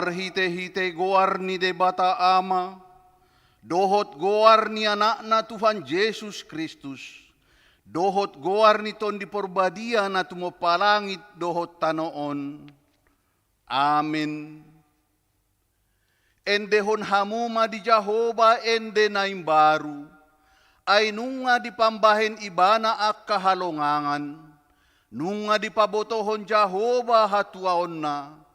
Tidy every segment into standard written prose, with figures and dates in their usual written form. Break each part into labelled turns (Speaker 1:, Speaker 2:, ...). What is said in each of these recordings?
Speaker 1: Parhite-hite goar ni de bata ama, dohot goar ni anak na Tuhan Yesus Kristus, dohot goar ni ton di porbadia na tumopalangit dohot tanoon. Amen. Endehon hamuma di Jehovah ende naim baru, ay nunga di pambahin ibana ak kahalongangan, nunga di pabotohon Jehovah hatuaon na,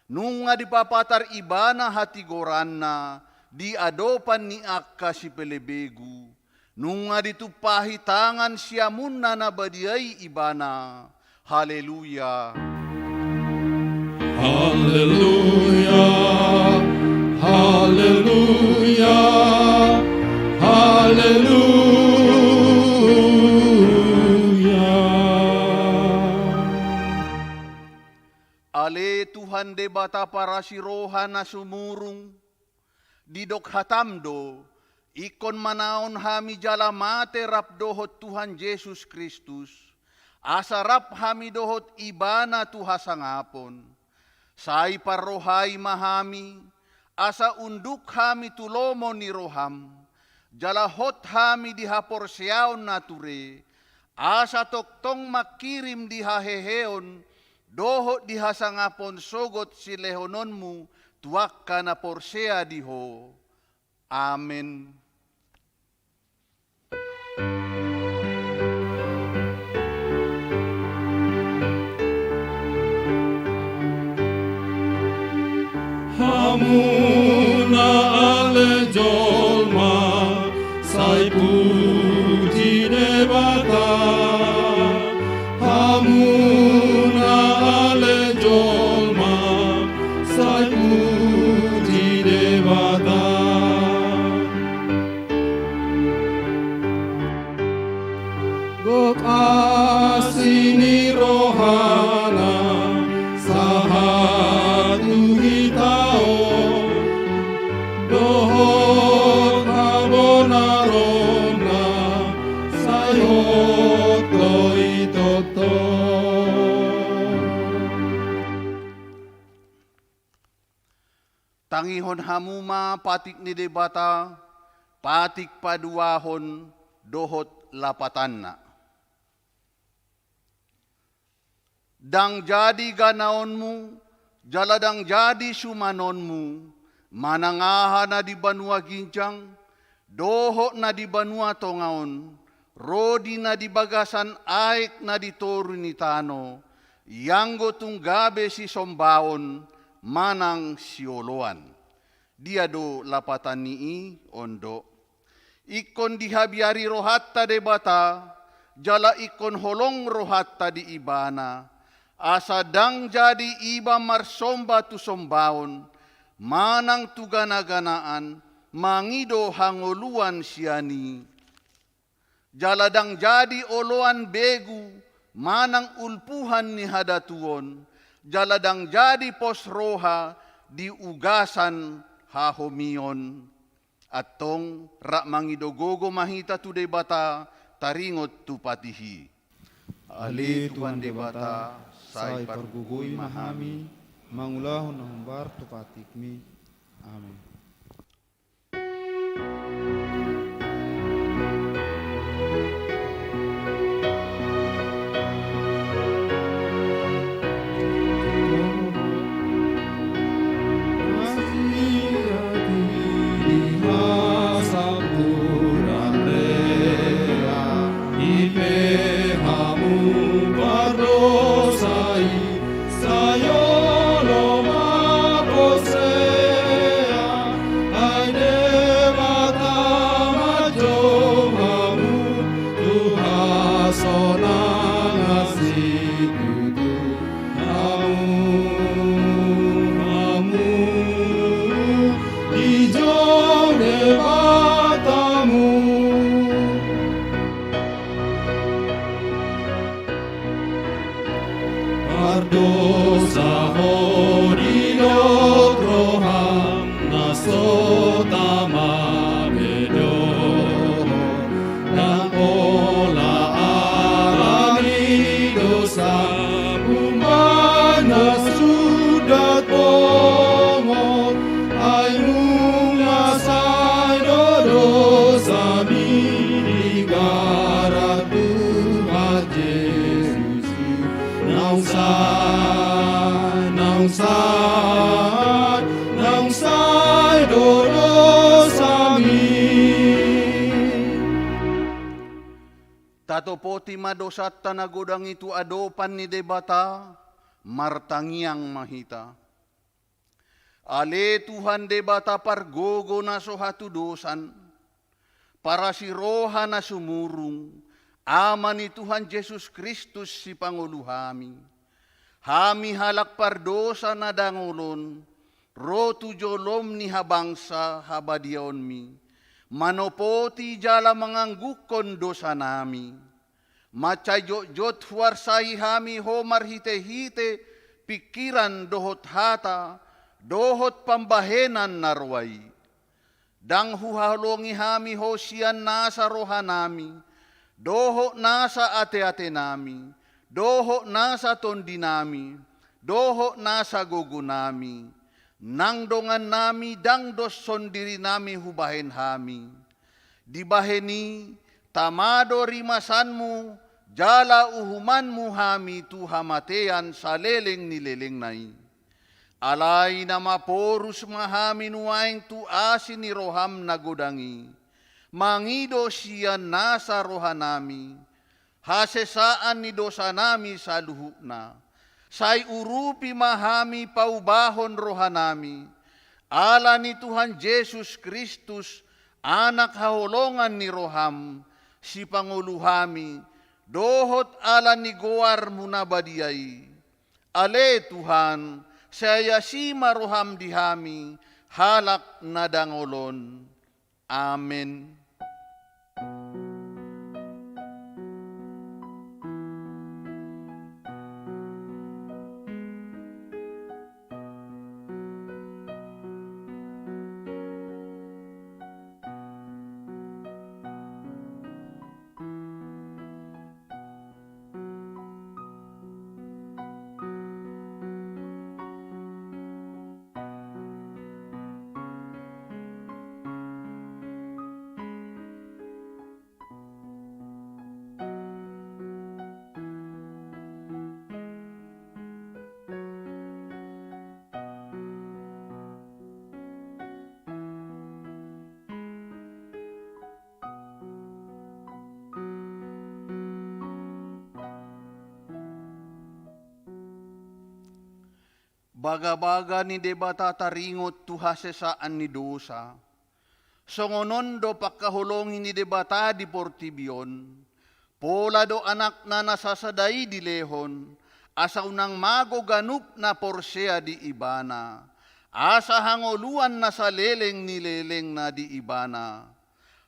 Speaker 1: nunga di papatar ibana hatigoran na, di adopan ni akka si pelebegu, nunga ditupahi tangan siamun na nabadiay ibana. Haleluya.
Speaker 2: Haleluya. Haleluya. Haleluya.
Speaker 1: Ale Tuhan de bata para siroha na sumurung, didok hatamdo, ikon manaon hami jalamate rap dohot Tuhan Yesus Kristus, asarap hami dohot ibana tuhasangapon, say parrohay mahami, asa unduk hami tulomo ni roham, jalahot hami dihaporsyaon nature, asa toktong makirim dihaheheon, dohot dihasangapon sogot si lehononmu, tuak ka na porsea diho. Amen.
Speaker 2: Hamuna ale jolma, sai puji de bata. Hamuna ale jolma, sai puji de bata. Gok asini rohana, sahatu hitao, dohot abonarona, sayot toitoto.
Speaker 1: Tangihon hamuma patik ni debata, patik paduahon dohot lapatanna. Dang jadi ganaonmu, jaladang jadi sumanonmu, manangaha na di banua ginjang, dohot na di banua tongaon, rodi na di bagasan aik na di toru ni tano, yanggo tunggabe si sombaon, manang sioloan. Dia do lapatan nii ondo. Ikon dihabiari rohatta de bata, jala ikon holong rohatta di ibana, asa dang jadi iba marsomba tu sombaon, manang tu gana-ganaan, mangido hangoluan siani. Jaladang jadi oloan begu, manang ulpuhan ni hadatuon, jaladang jadi posroha di ugasan hahomion. Atong rak mangidogogo mahita tu debata, taringot tu patihi. Ali Tuhan debata, sai pargugui mahami,
Speaker 3: mangulahon na humbar tu patikmi. Amen.
Speaker 2: Sayolo ma posea, ay de bata.
Speaker 1: Tatopoti madosat tanagodang itu adopan ni debata, martangiang mahita. Ale Tuhan debata pargogo na sohatu dosan, para si roha na sumurung, ama ni Tuhan Yesus Kristus si Pangulo hami. Hami halak pardosa na dangolon, rotu jolom ni habangsa habadiaon mi. Manopoti jala manganggukon dosa nami. Macayot huarsai hami homar hite-hite, pikiran dohot hata, dohot pambahenan narway. Dang huhalongi hami hosian nasa rohanami, doho nasa ate-ate nami, doho nasa tondi nami, doho nasa gogo nami, nang dongan nami dang dos sondiri nami hubahen hami. Dibaheni tamado rimasanmu, jala uhumanmu hami tu hamatean sa leleng nileleng nai. Alay na maporus mahami nuaing tu asin ni roham nagodangi, mangido siya nasa rohanami, hasesaan ni dosa nami sa luhukna. Say urupi mahami paubahon rohanami. Ala ni Tuhan Yesus Kristus, anak haholongan ni roham, si Panguluhami, dohot ala ni goar munabadiyay. Ale Tuhan, saya si maroham dihami, halak na dangolon. Amen. Baga-baga ni debata taringot tu hasesaan ni dosa. Songonon do pagkahulongin ni debata di portibion. Pola do anak na nasasaday di lehon. Asa unang mago ganup na porsea di ibana. Asa hangoluan na sa leleng ni leleng na di ibana.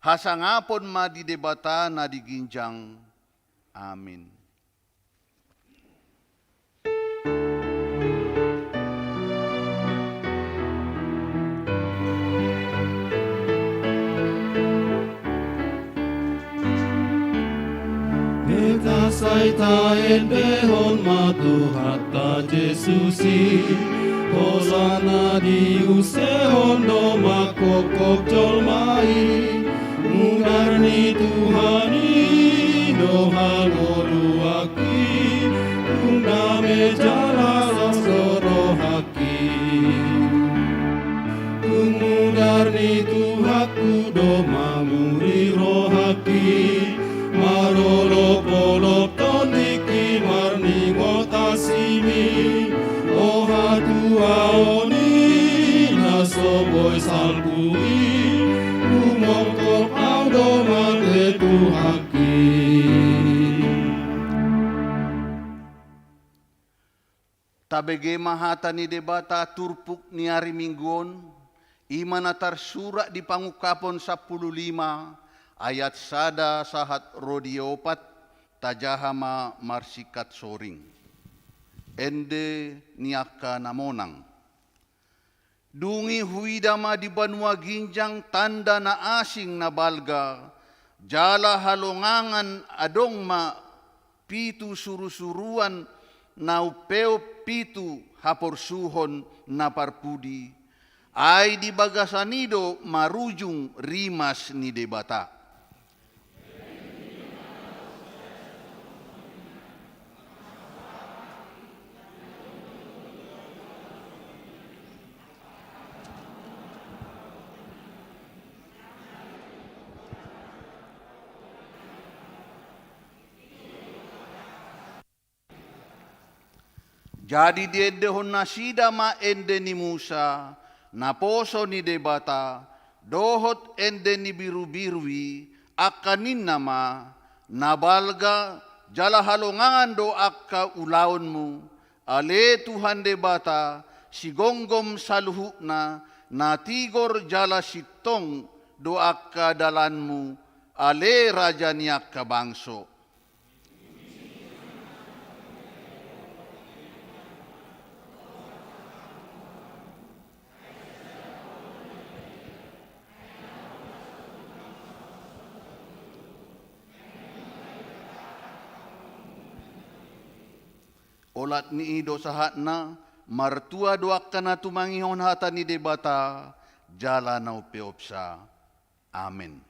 Speaker 1: Hasangapon ma di debata na di ginjang. Amin.
Speaker 2: Metasai endehon matuhatta Jesusi, Hosana di usehon do makokok jolmai, mungarni Tuhani do hangoluaki, undame jala sorohaki. Mungarni Tuhaku do manguri rohaki, marolo polop tondiki marni ngotasimi, oha tuaoni nasoboy salpui, umokop audo mate Tuhaki.
Speaker 1: Tabege mahata ni debata turpuk ni hari mingguon, imanatar surat di pangukapon 15, ayat sada sahat rodiopat tajahama marsikat soring. Ende niaka namonang. Dungi huidama di banua ginjang tanda na asing na balga, jala halongangan adong ma pitu surusuruan na upeo pitu haporsuhon na parpudi, ay di bagasanido marujung rimas ni debata. Jadi diedehon na sida ma ende ni Musa, na poso ni debata, dohot ende ni biru-birui, akanin nama, nabalga, jala halongangan do akka ulaon mo, ale Tuhan debata, sigonggom saluhu na tigor jala sitong do akka dalanmu, ale raja ni akka bangso. Olat ni ido sahat na, martua doak kana tumangihon hata ni debata, jala na upeopsa. Amen.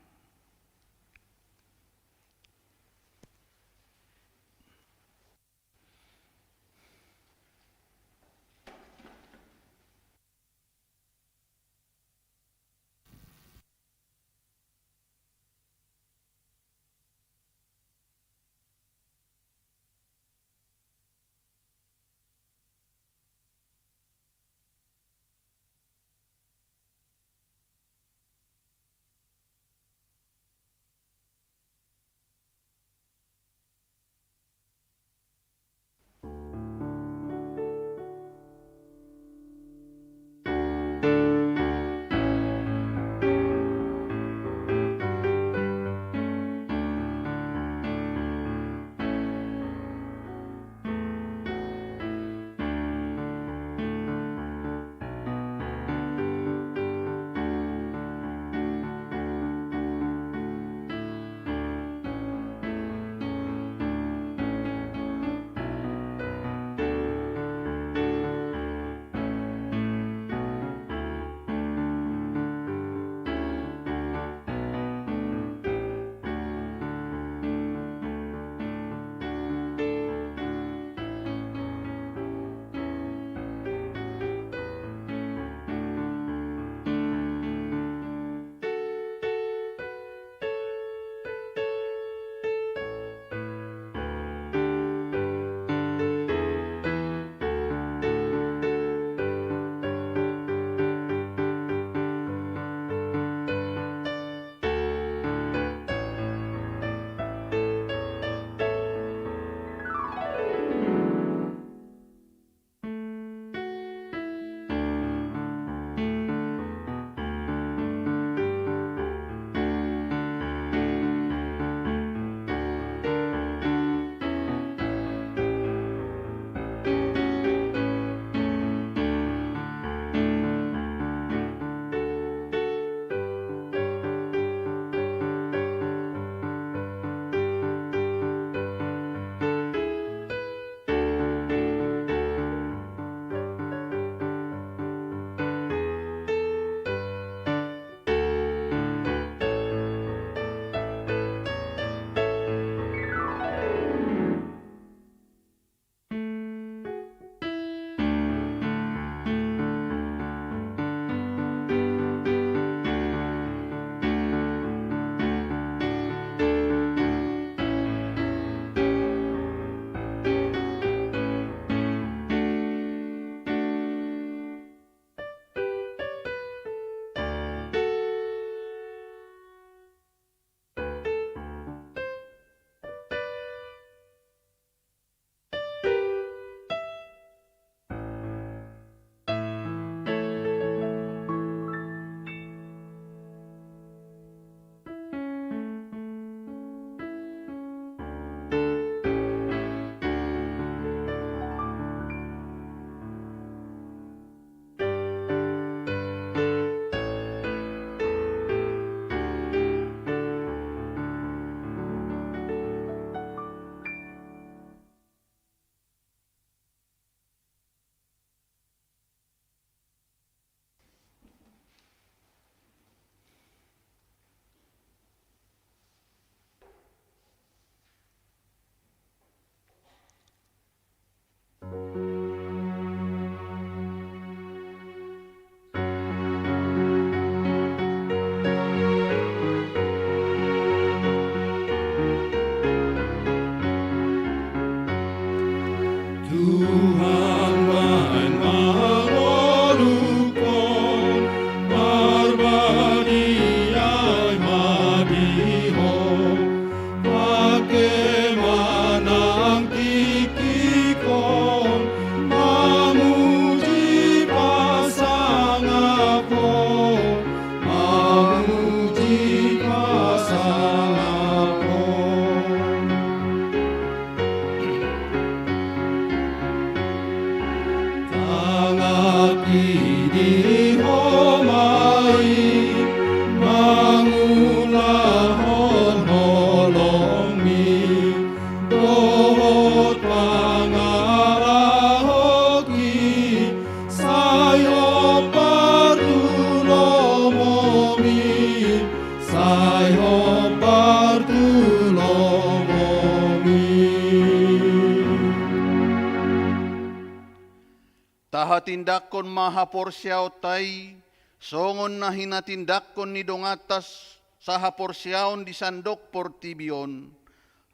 Speaker 1: hatindakon mahaporsyaw tay, songon na hinatindakon ni dongatas sa haporsyaon di sandok portibion,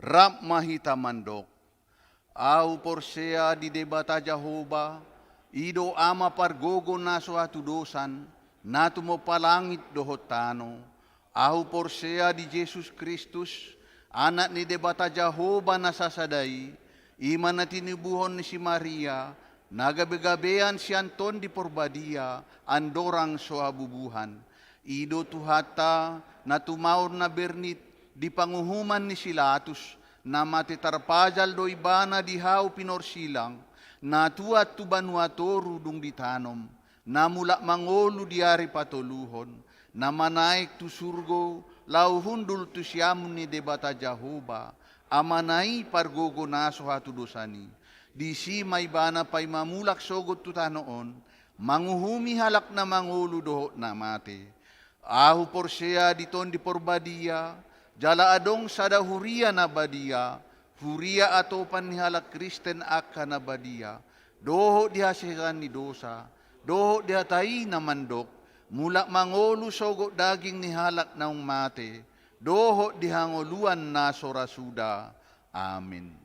Speaker 1: rap mahitamandok. Au porsea di debata Jehova, ido ama pargogo na suatu dosan, natu mo palangit dohotano. Au porsea di Jesus Kristus, anak ni debata Jehova na sasadai, iman na tinibuhon ni si Maria, nagabegabean si Anton di Porbadia, andorang soabubuhan. Ido tuhata na tumaur na bernit di panguhuman ni Silatus, na matitarpajal do ibana di hau pinorsilang, na tuat tu banuatoru dung ditanom, na mula mangolu di ari patoluhon, na manaik tu surgo, lau hundul tu siamun ni debata Jehova, amanai pargogo naso hatu dosani. Di si may bana pay mamulak sogot tu tanoon, manguhumi halak na mangolu dohot na mate. Ahu porsea diton di Porbadia, jala adong sada huria na badia, huria ato panihalak Kristen aka na badia, doho dihasikan ni dosa, doho dihatai na mandok, mula mangolu sogot daging ni halak na mate, doho dihangoluan na sorasuda. Amin.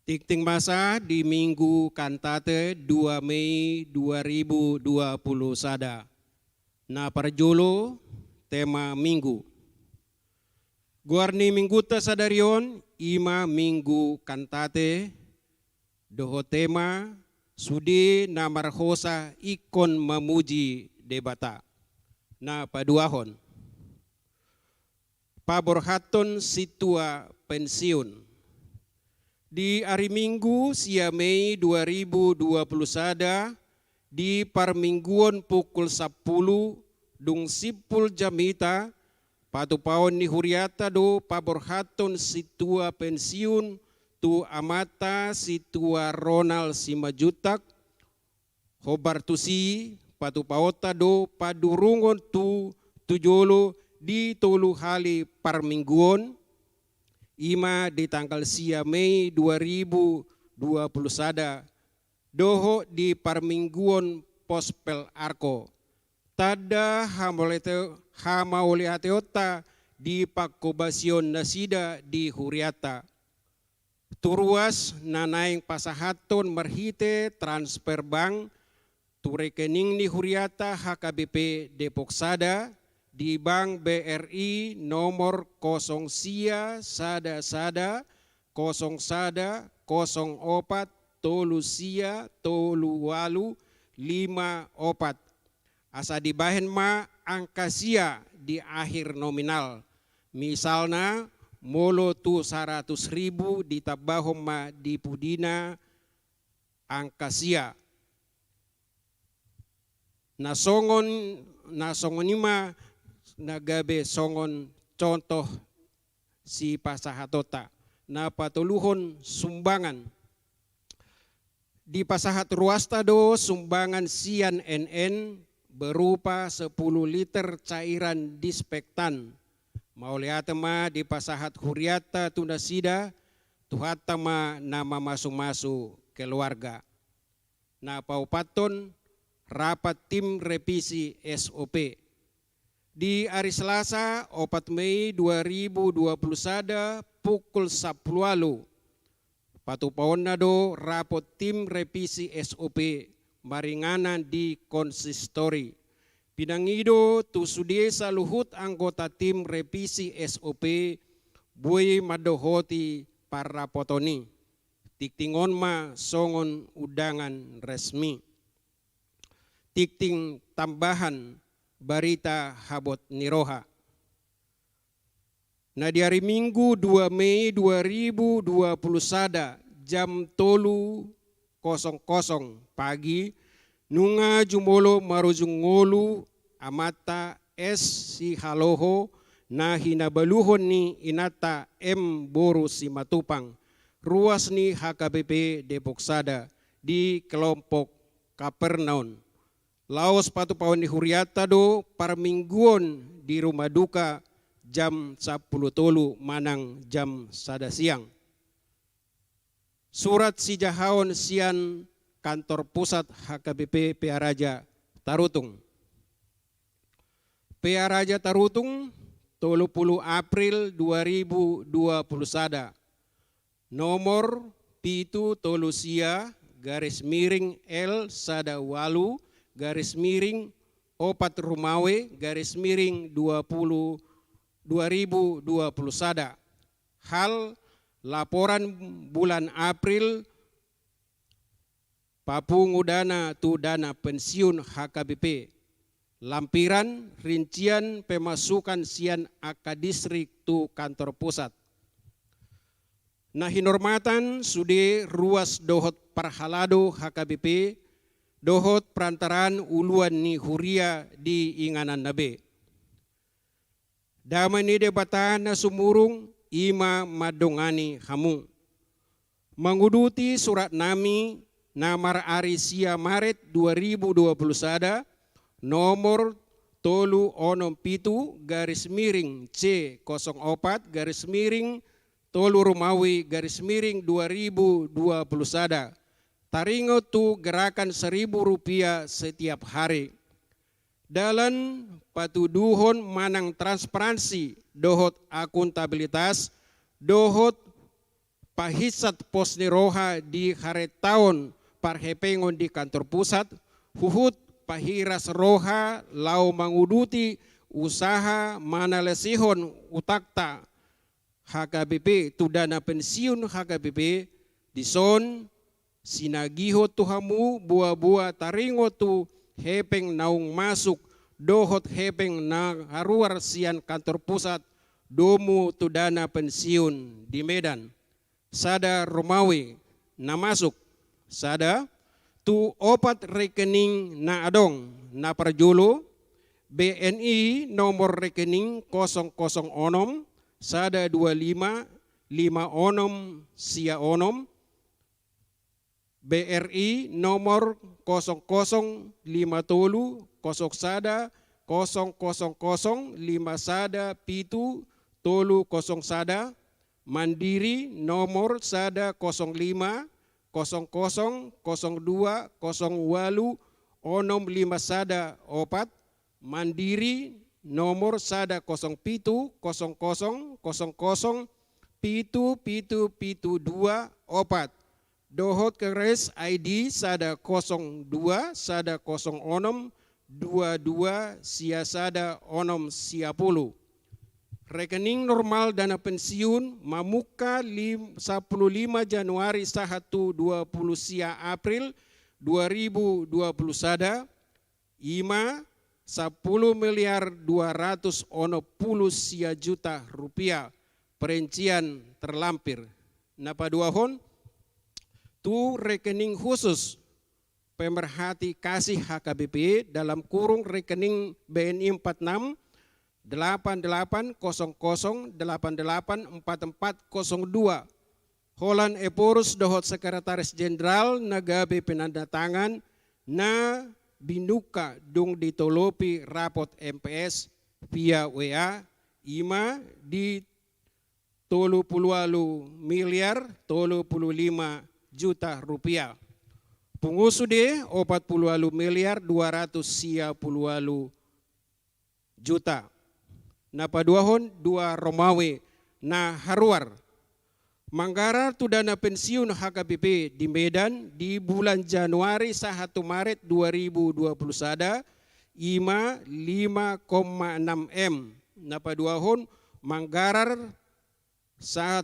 Speaker 4: Tikting masa di Minggu Kantate 2 Mei 2020 sada. Na parjolo tema Minggu. Guarni mingguta sadarion ima Minggu Kantate doho tema sudi na marhosa ikon memuji debata. Na paduahon. Paborhaton situa pensiun. Di hari Minggu sia Mei 2020 sada di parmingguan pukul 10 dung sipul jamita patupaon ni huriata do paborhaton situa pensiun tu amata situa Ronald Simajutak hobartusi patupaota do padurungon tu tujolo di tolu hali parmingguan ima di tanggal sia Mei 2020 sada doho di parmingguan Pospel Arko tada hamaulihateota di pakobasion nasida di huriata turuas nanaing pasahaton marhite transfer bank tu rekening ni huriata HKBP Depok Sada di Bank BRI nomor 0 sia sada 04 tolu sia tolu walu 54 asa dibahen ma angka sia di akhir nominal misalna molo tu 100.000 ditabahom ma di pudina angka sia nasongon ima nagabe songon contoh si pasahatota na patuluhon sumbangan di pasahat ruasta do sumbangan sian NN berupa 10 liter cairan dispektan mauliatama di pasahat huriata tunasida tuhatama nama masu-masu keluarga na paupaton rapat tim revisi SOP di hari Selasa 4 Mei 2020 sada pukul 10 lalu patupaon nado rapot tim revisi SOP maringanan di konsistori pinangido tu sudiesa luhut anggota tim revisi SOP buay madohoti para potoni tiktingon ma songon udangan resmi tikting tambahan Barita Habot Niroha. Nah di hari Minggu 2 Mei 2020 sada jam 3.00 pagi nunga jumolo marujung ngolu amata S si haloho na hinabaluhon ni inata M Boru si Matupang ruas ni HKBP Depok Sada di kelompok Kapernaun. Laos patupawan di huriata do parmingguon di rumah duka jam 10 tolu manang jam sada siang. Surat si jahaon sian kantor pusat HKBP PA Raja Tarutung. PA Raja Tarutung 30 April 2020 sada. Nomor pitu tolusia garis miring L sada walu garis miring opat rumawe garis miring 2020 sada. Hal laporan bulan April papungu dana tu dana pensiun HKBP. Lampiran rincian pemasukan sian akadistrik tu kantor pusat. Nah hinormatan sude ruas dohot parhalado HKBP dohot perantaraan uluan ni huria di inganan nabe. Damai ni debatan na sumurung ima madongani hamu. Menguduti surat nami namar Arisia Maret 2020 sada nomor tolu onom pitu garis miring C04 garis miring tolu Romawi garis miring 2020 sada. Taringo tu gerakan Rp1.000 setiap hari. Dalam patuduhon manang transparansi, dohot akuntabilitas, dohot pahisat pos ni roha di haretaon parhepengon di kantor pusat, huhut pahiras roha lau manguduti usaha manalesihon utakta HKBP tu dana pensiun HKBP dison sinagiho tuhamu buah-buah taringo tu hepeng naung masuk dohot hepeng na haruar sian kantor pusat domu tu dana pensiun di Medan. Sada Romawi na masuk, sada tu opat rekening na adong na perjulu BNI nomor rekening 006 sada 25 56 sia onom BRI nomor 00 50 kosok sada 000 5 sada pitu tolu kosong sada Mandiri nomor sada 05 00 02 08 onom 5 sada opat Mandiri nomor sada 07 00 00 pitu 2 opat dohot keres ID sada 02 sada 06 22 sia sada onom sia puluh. Rekening normal dana pensiun mamuka 15 Januari 20 sia April 2020 sada ima 10 miliar 200 ono puluh sia juta rupiah perincian terlampir. Napa duahon tu rekening khusus pemerhati kasih HKBP dalam kurung rekening BNI 46 8800 884402 Holan Eporus dohot sekretaris jenderal nagabe penandatangan na binuka dung ditolopi rapot MPS via WA ima di 30 miliar 35 juta rupiah. Pungusude 40 miliar 200 sia puluh juta. Napaduahon 2 Romawi na haruar. Manggarar tu dana pensiun HKBP di Medan di bulan Januari 1 Maret 2020 sada ima 5,6 M. Napaduahon manggarar 1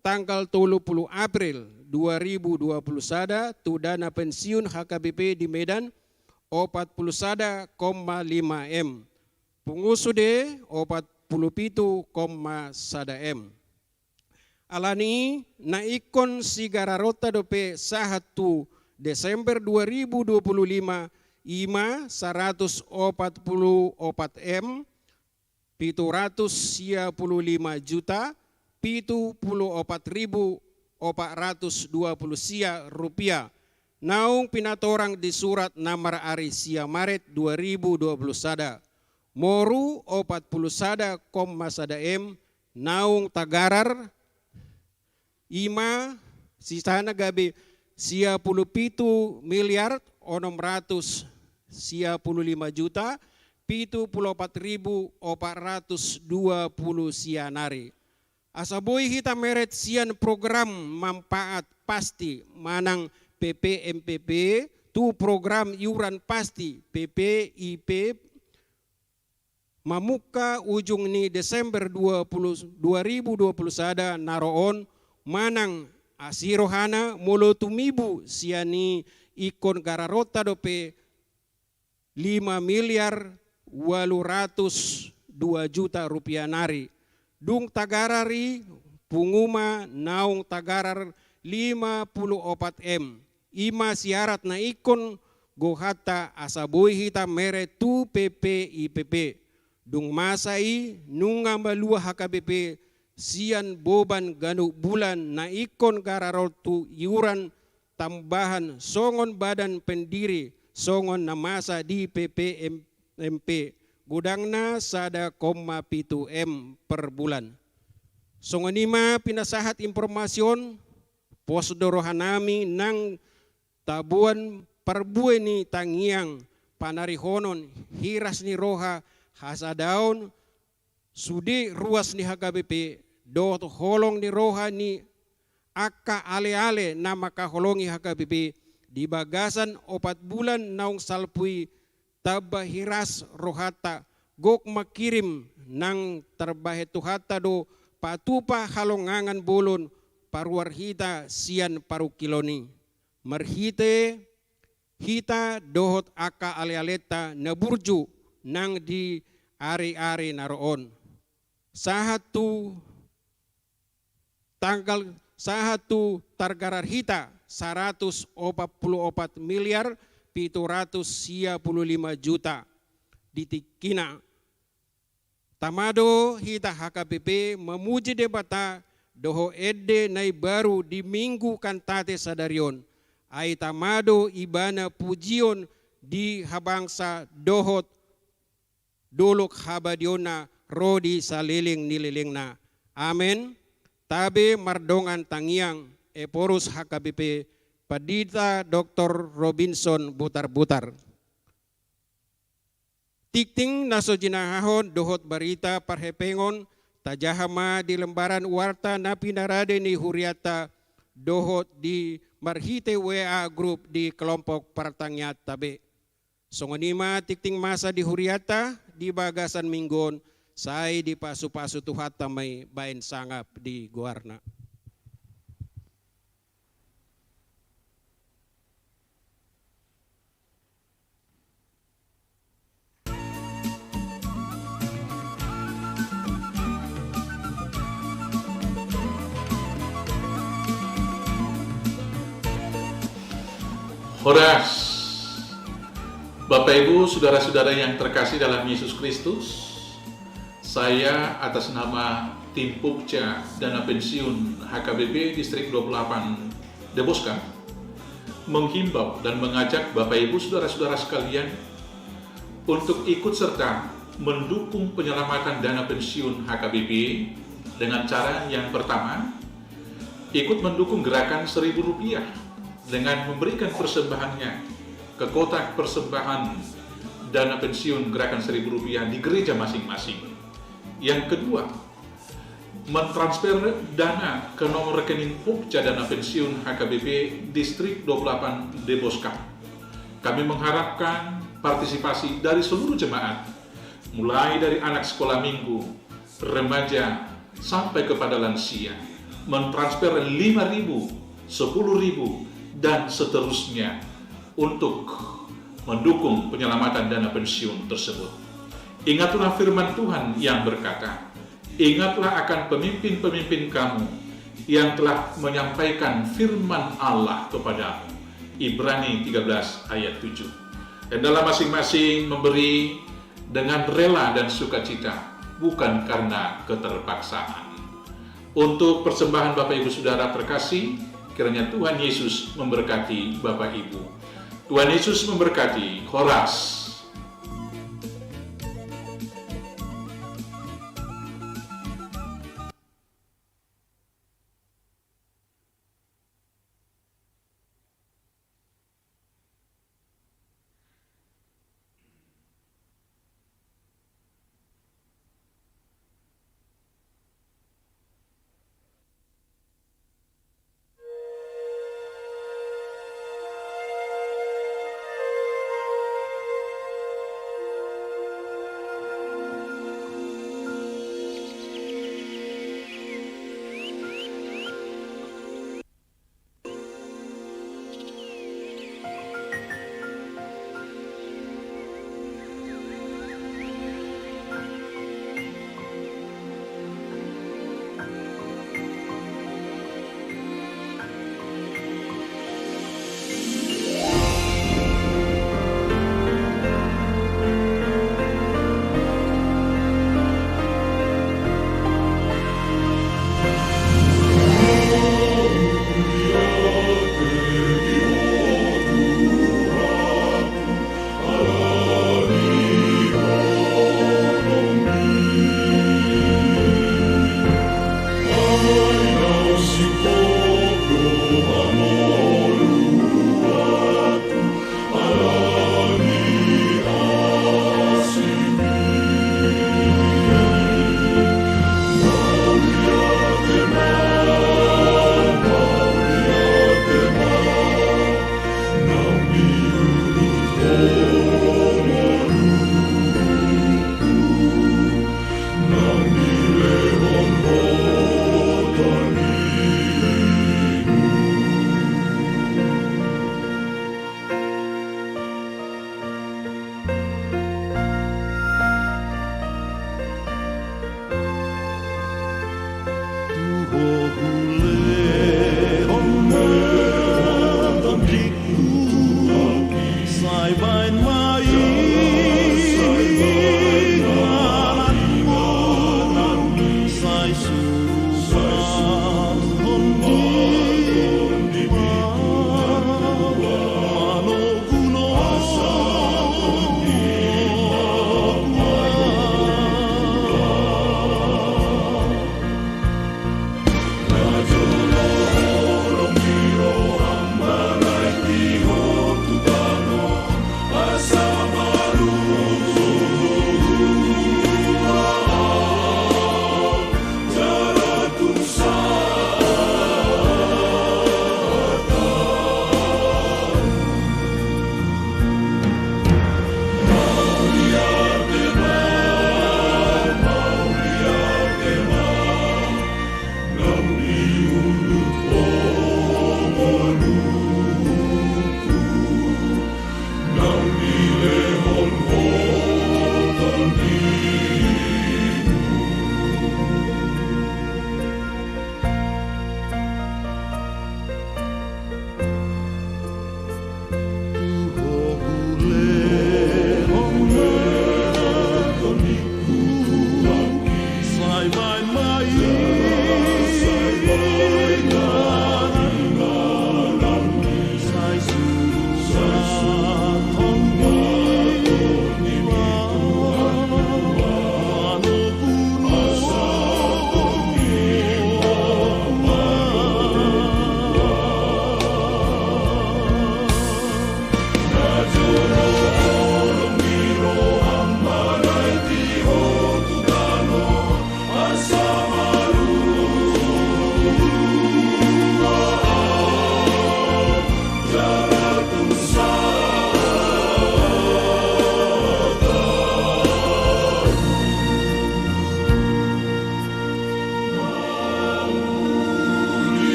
Speaker 4: tanggal 30 April 2020 sada tu dana pensiun HKBP di Medan 41,5 M. Pungusude 47,1 M. Alani na ikon sigararota dope 1 Desember 2025 ima 144 M 755 juta 74.420 sia rupiah. Naung pinatorang di surat Namar Ari sia Maret 2020 sada. Moru 41,1 M naung tagarar ima sisana gabe sia 17 miliar 600 sia 15 juta 74.420 sia nari. Asaboy hita meret sian program manfaat pasti manang PPMPP tu program iuran pasti PPIP mamuka ujung ni Desember 2020 sada naroon manang asirohana molo tumibu siani ikon gararota dope 5 miliar 802 juta rupiah nari. Dung tagarari punguma naung tagarar 54 M. Ima siarat na ikon gohata asaboy hita mere tu PPIPP. Dung masai nunga malua HKBP sian boban ganu bulan na ikon gararotu iuran tambahan songon badan pendiri songon na masa di PPMP gudangna sada 7 M per bulan. Songon ima pinasahat informasyon posdorohanami nang tabuan perbuan ni tangiang panarihonon hiras ni roha hasadaon sudi ruas ni HKBP dot holong ni roha ni aka ale-ale na makaholongi HKBP di bagasan 4 bulan naung salpui tabahiras rohata gok makirim nang terbahetuhata do patupa halongangan bolon paruarhita sian parukiloni marhite hita dohot aka ale-aleta naburju nang di ari-ari naroon sahatu targarar hita 144 miliar 755 juta ditikina. Tamado hita HKBP memuji debata doho ede nai baru di minggu kantate sadarion. Ai tamado ibana pujion di habangsa dohot dolok habadiona rodi saliling nililingna. Amin. Tabe mardongan tangiang eporus HKBP Padita Dr. Robinson Butar-Butar. Tikting naso jinahahon dohot barita parhepengon tajahama di lembaran warta na pinarade ni Huriata dohot di marhite WA group di kelompok Partangyat Tabe. Songonima tikting masa di Huriata di bagasan minggon sai di pasu-pasu tuhata may bain sangap di Guarna.
Speaker 5: Horas, Bapak Ibu, saudara-saudara yang terkasih dalam Yesus Kristus, saya atas nama tim Pupca Dana Pensiun HKBP Distrik 28 Deboska menghimbau dan mengajak Bapak Ibu, saudara-saudara sekalian untuk ikut serta mendukung penyelamatan dana pensiun HKBP dengan cara yang pertama, ikut mendukung gerakan Rp1.000 dengan memberikan persembahannya ke kotak persembahan dana pensiun gerakan Rp1.000 di gereja masing-masing. Yang kedua, mentransfer dana ke nomor rekening Pupca Dana Pensiun HKBP Distrik 28 Deboska. Kami mengharapkan partisipasi dari seluruh jemaat, mulai dari anak sekolah minggu, remaja, sampai kepada lansia, mentransfer 5.000, 10.000, dan seterusnya untuk mendukung penyelamatan dana pensiun tersebut. Ingatlah firman Tuhan yang berkata, ingatlah akan pemimpin-pemimpin kamu yang telah menyampaikan firman Allah kepadamu. Ibrani 13 ayat 7. Dan dalam masing-masing memberi dengan rela dan sukacita, bukan karena keterpaksaan. Untuk persembahan Bapak Ibu Saudara terkasih, kiranya Tuhan Yesus memberkati Bapak Ibu. Tuhan Yesus memberkati. Horas.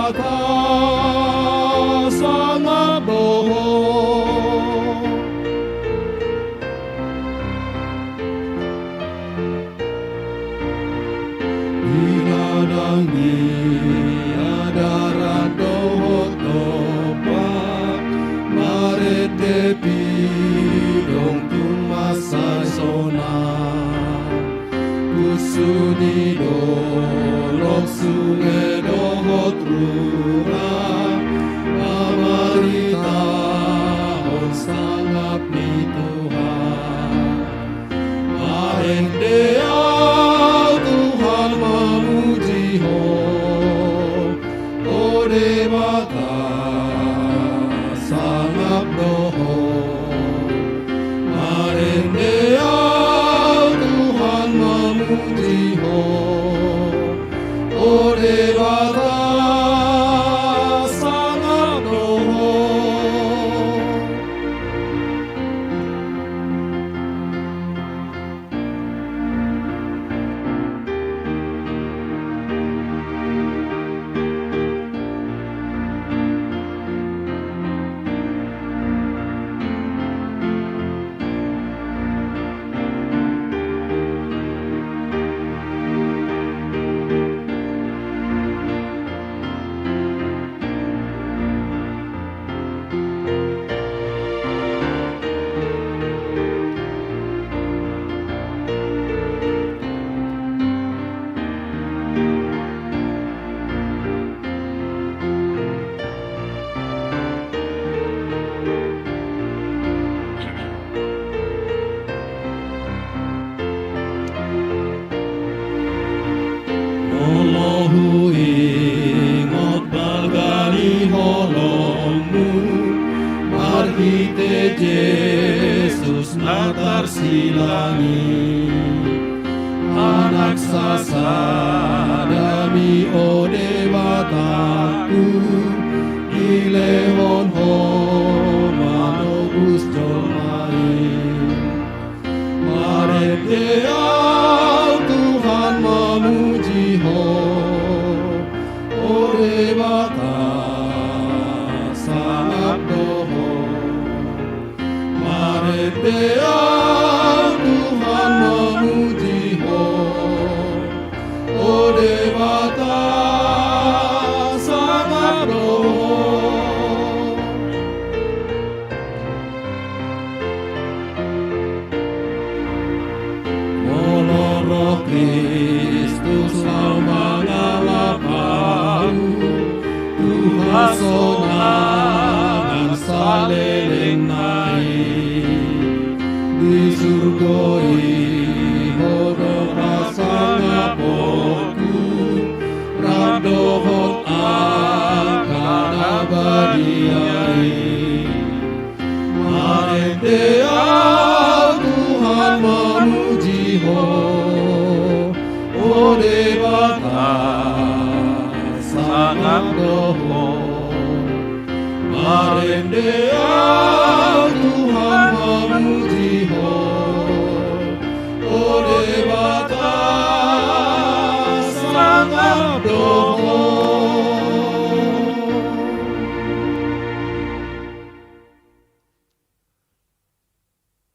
Speaker 2: bata sangat bohong. Iladang dia darat dohot topak marete pidong tumasay sona kusuni dolok sungai dohot rurang amarita on sangap ni Tuhan marende Tuhan memuji ho ode bata sangat doho marende Tuhan memuji ho ode bata sangat doho. Olohu ingot balgali holongmu marhite Yesus natar silangi anak sasadami ode bataku ilehon ho manobus jomai marete Tuhan memuji ho ode bata sangat doho marete Tuhan memuji ho ode bata sangat doho. Roh Kristus lau mangalapau Tuhan sonangan saleleng naik di surga ihodok rasa ngapoku radohot akan abadiai marete Tuhan memuji ho ode bata sangat doho marende Tuhan memuji ho ode bata sangat doho.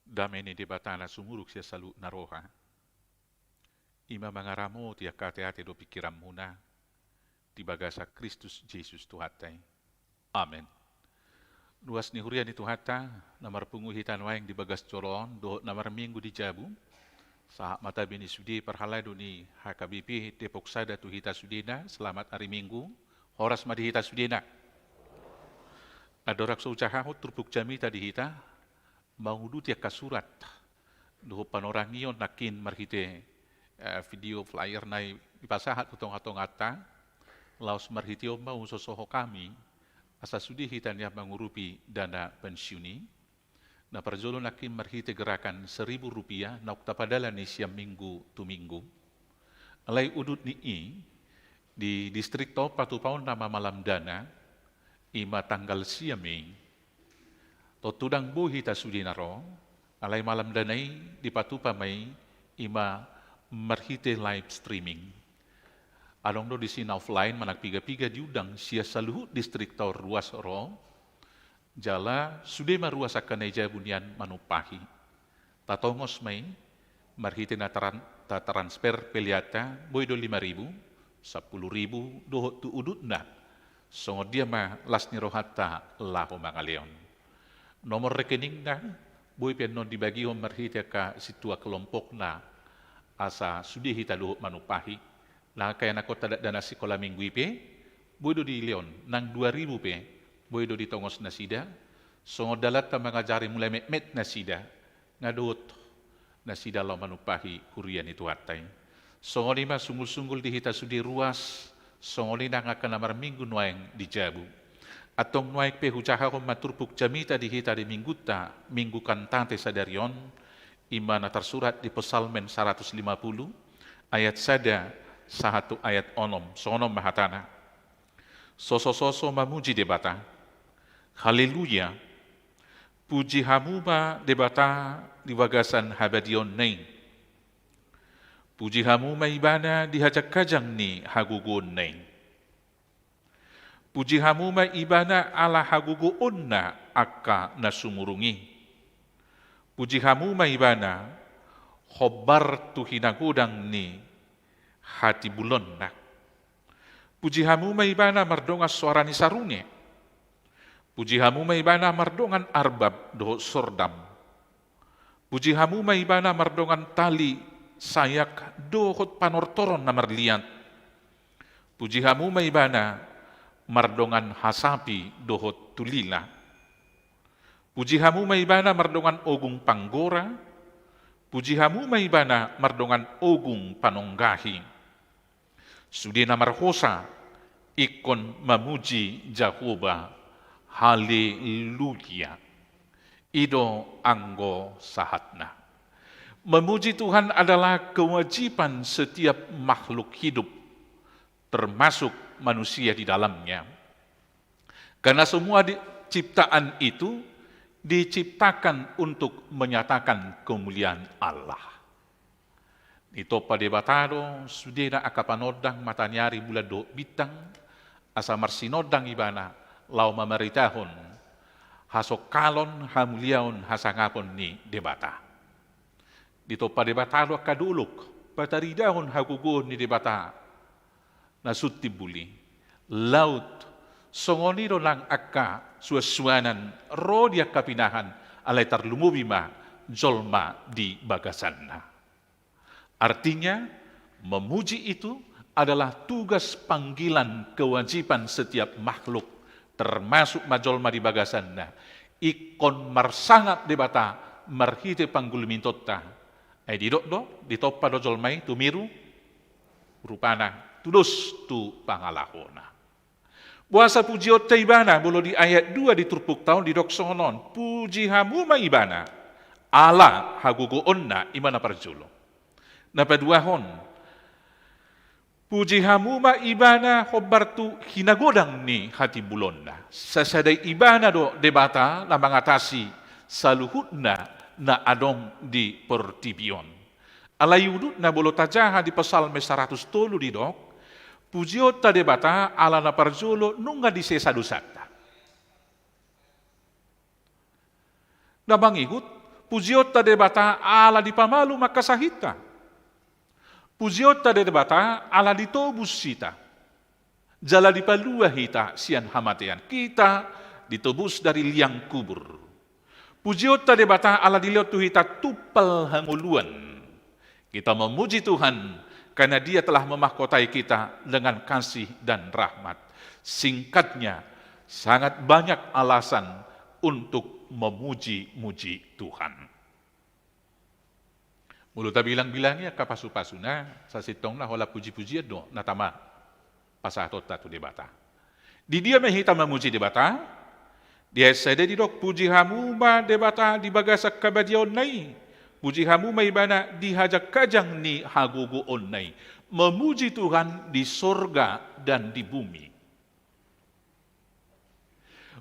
Speaker 5: Dameni di batana sumuruk sia salu naroha. Ima mangaramo tia kate-ate do pikiran muna. Di bagasa Kristus Yesus Tuhatai. Amen. Luas ni hurian itu hata, namar punguhitan waing di bagas coron, do namar minggu di jabu. Sahak mata bini sudi perhalai ni HKBP Depok Sada tu hita sudina, selamat hari minggu. Horas madi hita sudina. Adorak saucahahu turpuk jami tadi hita, mangudu tia kasurat. Duho panorangion nakin marhite video flyer nai ipasahat utong atong ata laos marhitio mau sosoho kami asa sudi hitanya mengurupi dana pensiuni na perjolo nakin marhite gerakan Rp1.000 na uktapadala ni siam minggu tu minggu alai udut ni di distrik to patupaon nama malam dana ima tanggal siami to tudang bu hita sudi naro alai malam danai di patupa mai ima marhite live streaming. Adong do di sini offline manak piga-piga diudang sia saluhut distrik tau ruas ro. Jala sudah maruas akan eja bunian manupahi. Tatongos may marhiti na transfer peliata boy do 5.000, 10.000 do tu udut na. So dia ma las ni rohata laho mga leon. Nomor rekening na boy pianon dibagi om marhiti ka situa kelompok na asa sudah hita luhut manupahi. Nah kaya nako tadak dana sekolah minggu pe, boy do di leon nang 2.000 pe, boy do di tongos nasida. So dalat ta mengajari mulai met nasida ngadot nasida lo manupahi kurian itu atai. So lima sungguh-sungguh dihita sudi ruas, so lina ngakan namar minggu nuaeng di Jabu. Atong nuaeng pe hujaha ko maturpuk jamita dihita di minggu kantante sadarion, imana tersurat di Psalmen 150 ayat sada satu ayat onom, sonom mahatana. Soso-soso mamuji debata. Haleluya. Puji hamuma debata di wagasan habadion nei. Puji hamuma ibana dihajak kajang ni hagugun nei. Puji hamuma ibana ala hagugu onna akka nasumurungi. Puji hamuma ibana khobar tu hinagudang ni hati bulon nak. Puji hamu maibana mardonga suara ni sarunge. Puji hamu maibana mardongan arbab do sordam. Puji hamu maibana mardongan tali sayak dohot panortoron na marliat. Puji hamu maibana mardongan hasapi dohot tulila. Puji hamu maibana mardongan ogung panggora. Puji hamu maibana mardongan ogung panonggahi. Sudi namar hosa ikon memuji Jehovah. Haleluya. Ido anggo sahatna. Memuji Tuhan adalah kewajiban setiap makhluk hidup, termasuk manusia di dalamnya. Karena semua ciptaan itu diciptakan untuk menyatakan kemuliaan Allah. Ito pa debatado, sudena akapanodang matanyari bulan do bitang, asa marsinodang ibana, lau mamaritahon, hasok kalon hamuliaon hasangapon ni debata. Dito pa debatado kaduluk, pataridahon hagugun ni debata, nasutibuli, laut, songonido lang akka, suaswanan, rodia kapinahan, alay tarlumubima, jolma di bagasan na. Artinya, memuji itu adalah tugas panggilan kewajiban setiap makhluk, termasuk majolma di bagasanna. Ikon marsangap debata, marhite panggul mintotta. Didok do, ditoppa do jolmai, tumiru, rupana, tulus tu pangalahona. Buasa pujiot taibana, bolo di ayat 2 di turpuk tahun di doksonon. Puji hamu maibana, ala hagugo onna imana parjulo. Napaduahon, puji hamuma ibana hobartu hinagodang ni hati bulonna. Sasaday ibana do debata na mengatasi saluhutna na adong di pertibion. Alayudut na bolotajaha di Psalme 100 di dok, pujiot ta debata ala na parjolo nunga di sesadusata. Na bangigut, pujiot ta debata ala di pamalu makasahita. Pujiot ta debata ala ditobus sita. Jala dipalua hita sian hamatean. Kita ditobus dari liang kubur. Pujiot ta debata ala diliotu hita tupal hanguluan. Kita memuji Tuhan karena Dia telah memahkotai kita dengan kasih dan rahmat. Singkatnya, sangat banyak alasan untuk memuji-muji Tuhan. Mulut bilang-bilangnya kapasu-pasuna, sa sitong na hola puji-pujian do, natama pasatot tatu debata. Di dia mahita memuji debata, dia sede di dok puji hamuma debata di bagasak kabadion nai, puji hamuma ibana dihajak kajang ni hagugu onnai, memuji Tuhan di sorga dan di bumi.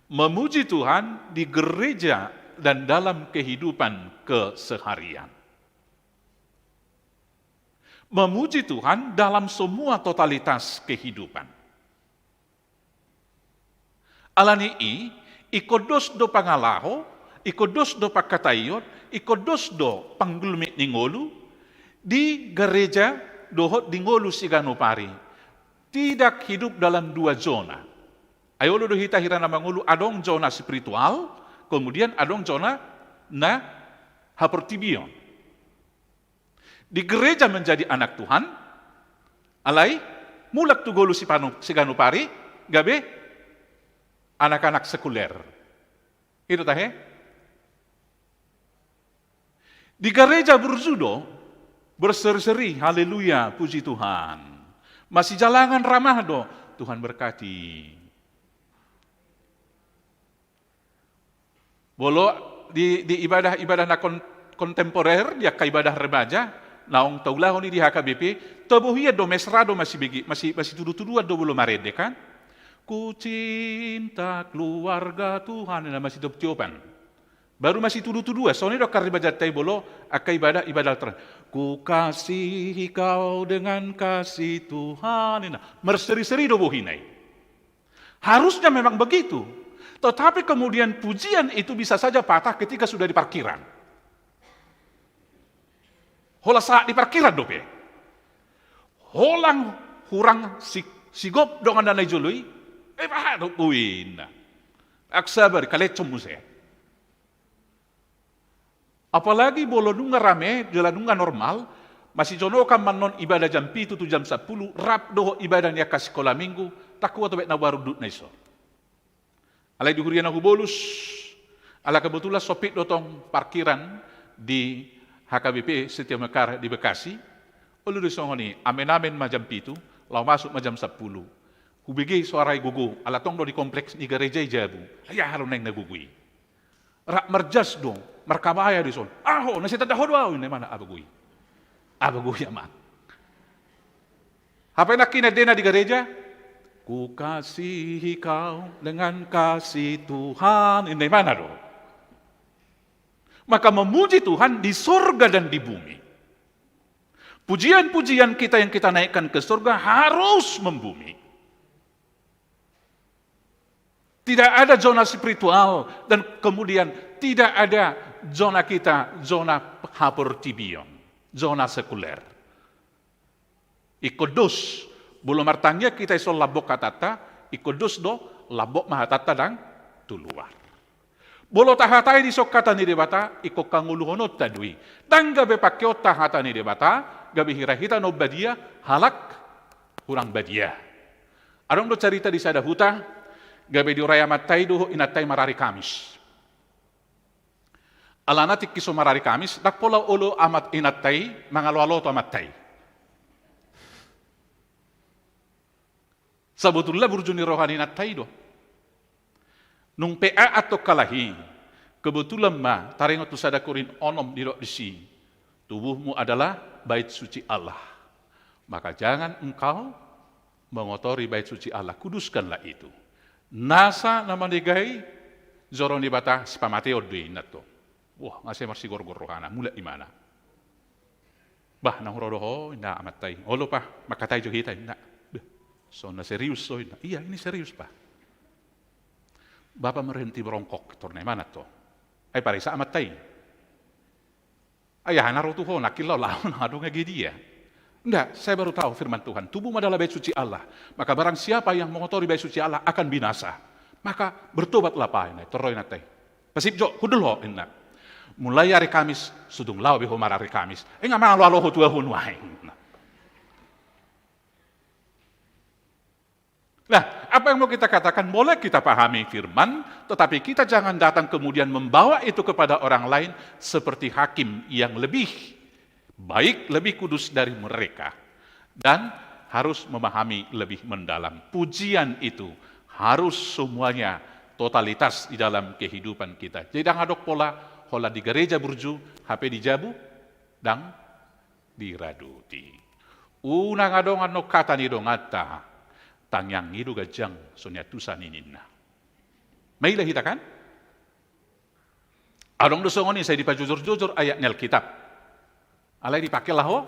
Speaker 5: Memuji Tuhan di gereja dan dalam kehidupan keseharian. Memuji Tuhan dalam semua totalitas kehidupan. Alani ikodos do pangalaho, ikodos do pakatayot, ikodos do panggulmit ni ngolu, di gereja dohot di ngolu siganupari. Tidak hidup dalam dua zona. Ayo lo hita hirana mangulu adong zona spiritual, kemudian adong zona na hapertibion. Di gereja menjadi anak Tuhan, alai mulak tu golu si ganupari, gabe anak-anak sekuler. Itu tahe. Di gereja berjudo, berseri-seri, haleluya, puji Tuhan. Masih jalangan ramah do, Tuhan berkati. Bolo di ibadah-ibadah na kontemporer, dia ke ibadah remaja, naong taulah ni di HKBP, tabuhia do mesrado masih tudu-tuduan do belum marede kan? Ku cinta keluarga Tuhan, na masih tiupan. Baru masih tudu-tudua, soalnya do karibaja tay bolo, akai ibadah terang. Ku kasihi kau dengan kasih Tuhan, merseri-seri do bohinai. Harusnya memang begitu. Tetapi kemudian pujian itu bisa saja patah ketika sudah di parkiran. Hola saat di parkiran dope. Holang hurang sigop dengan danai jului. Bahado puin. Aksabar kalecom muse. Apalagi bolo nunga rame, jalan nunga normal, masih jono kan manon ibadah jam 7 tu jam 10, rap doho ibadah niya ka sekolah minggu, takwa to bet na warudut na iso. Alay di hurian aku bolus, ala kebetulan sopit dotong parkiran di HKBP Setia Mekar di Bekasi. Ulu disongoni, amen-amen majam 7, lau masuk majam 10. Hubigi suarai gugu, ala tong do di kompleks di gereja jabu. Ayah harun neng nagugui. Rak merjas dong, merkabaya di son. Aho, nasi tadah hodwau ini mana abagui. Abagui amat. Apa nak kina dena di gereja? Ku kasihi kau dengan kasih Tuhan. Ini mana dong? Maka memuji Tuhan di surga dan di bumi. Pujian-pujian kita yang kita naikkan ke surga harus membumi. Tidak ada zona spiritual dan kemudian tidak ada zona kita, zona hapertibion, zona sekuler. Ikodos, belum artanya kita iso labok katata, ikodos do labok mahatata dan tuluar. Bolo tahatai di sokata ni debata, iko kanguluhonot tadui. Dan gabe pakiot tahata ni debata, gabe hirahita no badia, halak kurang badia. Arong do cerita di sada huta, gabe di raya matai do inatai marari Kamis. Alanatik kiso marari Kamis, dak pola olo amat inatai, mangalo-alo to amatai. Sebetulnya burjuni rohani inatai do. Nung PA atau kalahi, kebetulan ma taringot tu sada kurin onom di si. Tubuhmu adalah bait suci Allah. Maka jangan engkau mengotori bait suci Allah, kuduskanlah itu. Nasa nama negai zoron di bata sipamateo di nato. Wah, ngasih masih gor-gor rohana, mulai di mana? Bah, nang rodoho, ina amatai. Olo pa, makatai jo kita, ina. So na serius so ina. Iya, ini serius pa. Bapak merhenti berongkok, tornai mana to? Ay parisa amatai. Ayah narutuho, nakilaw laon, adong dia. Enggak, saya baru tahu firman Tuhan. Tubuh adalah bait suci Allah. Maka barang siapa yang mengotori bait suci Allah akan binasa. Maka bertobatlah pa ini, toroy natay. Pasipjo, hudulho inna. Mulai hari Kamis, sudung lau beho marari Kamis. Nga mga lalo tua hunwain. Nah, apa yang mau kita katakan? Boleh kita pahami firman, tetapi kita jangan datang kemudian membawa itu kepada orang lain seperti hakim yang lebih baik, lebih kudus dari mereka. Dan harus memahami lebih mendalam. Pujian itu harus semuanya totalitas di dalam kehidupan kita. Jadi jangan ada pola di gereja burju, HP dijabu, dan diraduti. Unang adong ano kata ni dongata, tangyang idu gajang sonyatusan ininna. May lahita kan? Adong dosongon ini saya dipajujur-jujur ayat nel kitab. Alay dipakai lah ho.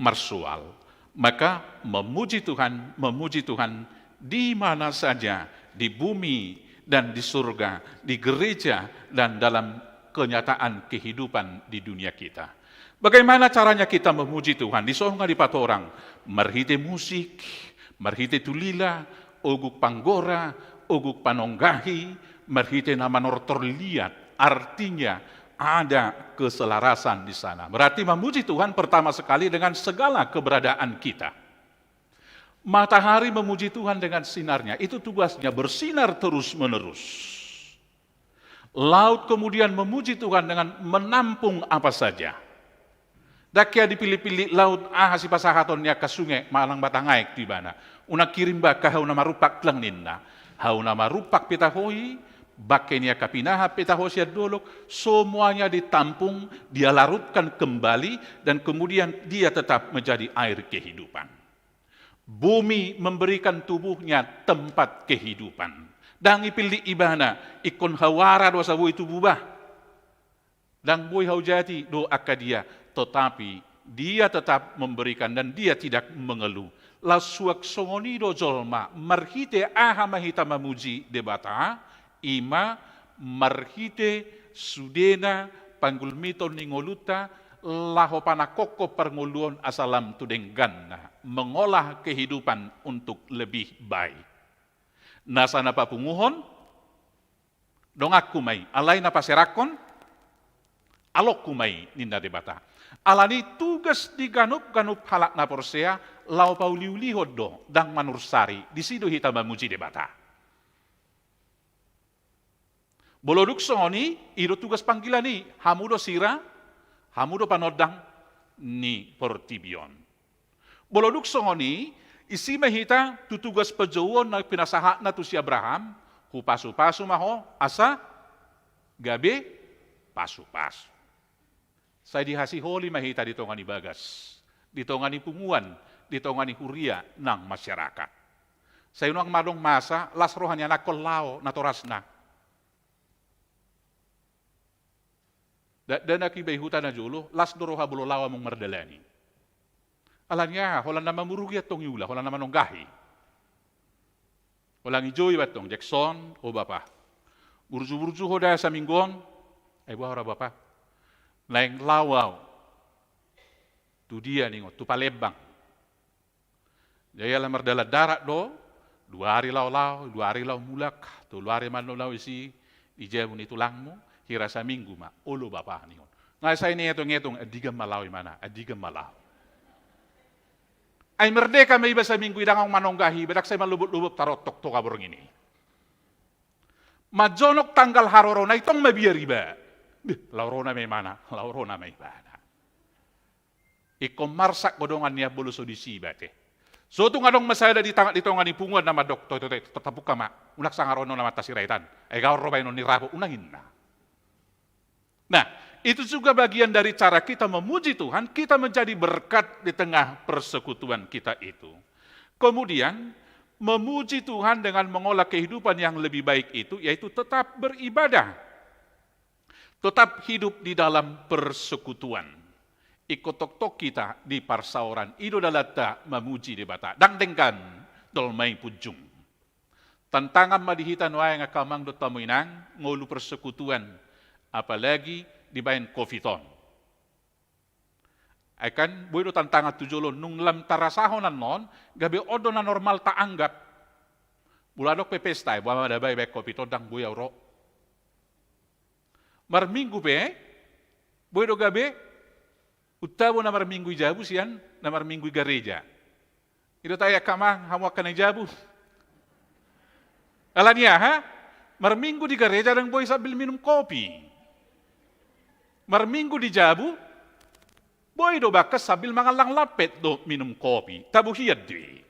Speaker 5: marsual. Maka memuji Tuhan di mana saja, di bumi dan di surga, di gereja dan dalam kenyataan kehidupan di dunia kita. Bagaimana caranya kita memuji Tuhan? Di sono di patorang, marhite musik, marhite tulila, oguk panggora, oguk panonggahi, marhite nama nortor liat, artinya ada keselarasan di sana. Berarti memuji Tuhan pertama sekali dengan segala keberadaan kita. Matahari memuji Tuhan dengan sinarnya, itu tugasnya bersinar terus-menerus. Laut kemudian memuji Tuhan dengan menampung apa saja. Dakia dipilih-pilih laut si pasahatonnya ke sungai malang batangaik di mana. Una kirim baka hauna marupak lang ninna. Hauna marupak pitahoi, bakenya kapinaha pitahosia dolok, semuanya ditampung, dia larutkan kembali, dan kemudian dia tetap menjadi air kehidupan. Bumi memberikan tubuhnya tempat kehidupan. Dan ipildi ibana, ikon hawara dosa bui tububah. Dan bui haujati do akadia, tetapi dia tetap memberikan dan dia tidak mengeluh. Lasuak songonido jolma, marhite aha mahita mamuji debata, ima marhite sudena panggulmito ningoluta laho panakoko pernguluan asalam tudengganna, mengolah kehidupan untuk lebih baik. Nasa napapunguhon dongak kumai alay napaserakon alok kumai ninda debata. Alani tugas di ganup halak na porsea lau pauliulihod do dang manursari disido hita mamuji debata. Boloduk songoni iro tugas panggilan ni hamudo sira hamudo panodang ni portibion. Boloduk songoni isi mahita tutugas pejauan na pinasaha na tu si Abraham hupasu-pasu maho asa gabe pasu-pasu. Saya dihasiholi mahita ditongani bagas, ditongani punguan, ditongani huria nang masyarakat. Saya nang madong masa las rohanya nakol lao natorasna. Dan akibai hutan na julu las doroha bulo lawa mong merdalani. Alanya holan nama murugi atong yula, holan nama nonggahi. Holang ijoy batong Jackson o bapa. Burju-burju hoda sa minggon, ay buhara bapa. Laing lawaw, tu dia ningo, tu palebang. Jaya lamar dala darat do, 2 hari law-law, 2 hari law mulak, tu 2 hari man law isi, ijamu ni tulangmu, hira sa minggu ma, ulo bapa ningo. Ngay sa ini ngetong adigam malaw imana, adigam malaw. Ay merdeka may iba sa minggu idang ang manonggahi, badak sa malubot-lubot tarotok to kaburong ini. Majonok tanggal haroro na itong mabiyar iba. Laurona may mana, laurona may bana. Ikomarsak kodongan niya buluso di sibate. So itong anong masaya dito nga ni punguan na madokto, tatapuk ka ma, unak sa ngarono na matasiraitan, ay gauro ba yun nirapo, unangin na. Nah, itu juga bagian dari cara kita memuji Tuhan, kita menjadi berkat di tengah persekutuan kita itu. Kemudian, memuji Tuhan dengan mengolah kehidupan yang lebih baik itu, yaitu tetap beribadah. Tetap hidup di dalam persekutuan. Ikotok-tok kita di parsauran. Ido dalata memuji di bata. Dangdengkan dolmay pujung. Tantangan madihitan waya nga kamang do tamuinang ngolu persekutuan. Apalagi di bayan kofiton. Akan buhay do tantangan tujolo nung lam tarasahonan non, gabi odo na normal taanggap. Buladok pepestay, buwa madabay bay kofiton dang buyaw ro. Marminggu be, boy do gabe, utabo na marminggu jabu siyan, na marminggu gareja. Ito tayo kamang hamwak ka ng jabu. Alam niya, ha? Marminggu di gareja ng boy sabil minum kopi. Marminggu di jabu, boy do bakas sabil mga lang lapet do minum kopi. Tabuhiyad di.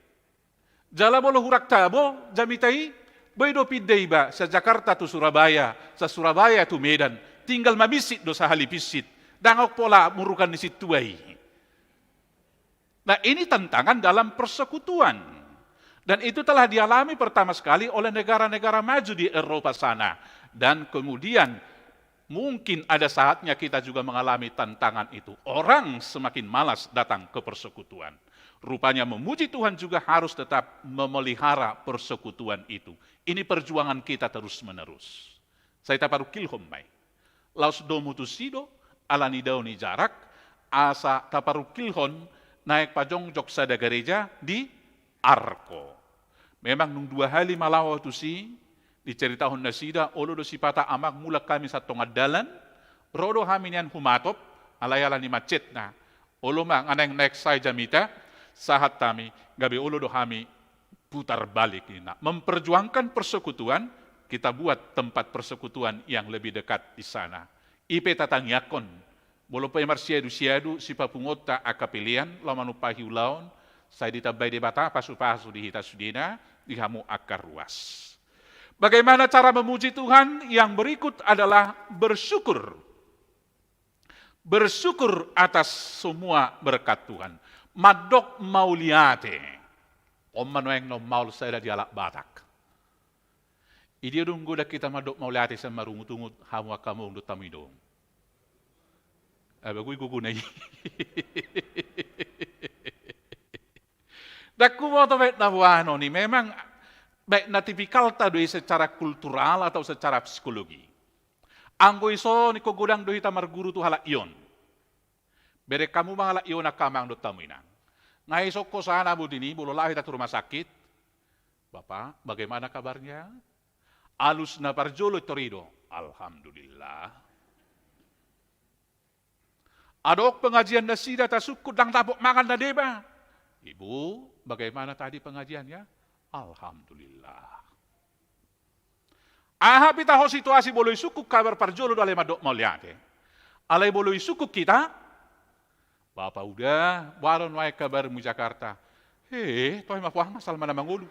Speaker 5: Jala bolo hurak tabo, jamitay, boy do pidday ba sa Jakarta to Surabaya, sa Surabaya to Medan, tinggal mamisit do sa halipisit, dangok pola murukan ni situay. Nah ini tantangan dalam persekutuan. Dan itu telah dialami pertama sekali oleh negara-negara maju di Eropa sana. Dan kemudian Mungkin ada saatnya kita juga mengalami tantangan itu. Orang semakin malas datang ke persekutuan. Rupanya memuji Tuhan juga harus tetap memelihara persekutuan itu. Ini perjuangan kita terus-menerus. Saya taparu kilhom mai. Laus domu tu sido, alani dauni jarak, asa taparu kilhon, naik pajongjok sada gereja di Arko. Memang nung 2 hari malawa tu si, diceritahon na sida, olo do si pata amak mulak kami sa tongadalan, rodo hamin yan humatop, alayala ni macet na, olo mang anang next say jamita, sahat kami, gabi ulo do kami putar balik ina. Memperjuangkan persekutuan, kita buat tempat persekutuan yang lebih dekat di sana. Ipe tatangyakon, bolo pa marsiadu-siadu si papungota akapilian, lamanupahi ulaon, saya ditabay di bata, pasu-pasu di hita sudina, dihamu akar ruas. Bagaimana cara memuji Tuhan? Yang berikut adalah bersyukur. Bersyukur atas semua berkat Tuhan. Madok mauliate. Om manueng no maul saya di alak batak. Idia dunggo da kita madok mauliate sa marungut-ungut hamu akamu undut tamidong. Bagui gugunay. Daku mo to bet na buano ni memang baik na tipikal tadi secara kultural atau secara psikologi. Anggo iso ni ko gudang do hita marguru tu halak iyon. Bere kamu mga iyon na kamang do tamuinan. Ngai sok ko sana budini bulo lahir at rumah sakit. Bapak, bagaimana kabarnya? Alus na parjolo torido. Alhamdulillah. Adok pengajian na sida tasukut dang tapok makan na deba. Ibu, bagaimana tadi pengajiannya? Alhamdulillah. Aha pita ho situasi boleh suku kabar parjolo dale madok mauliate. Alai boleh suku kita. Bapak udah, balon wae kabar mu Jakarta. Toy mapuah masal mana mangulu.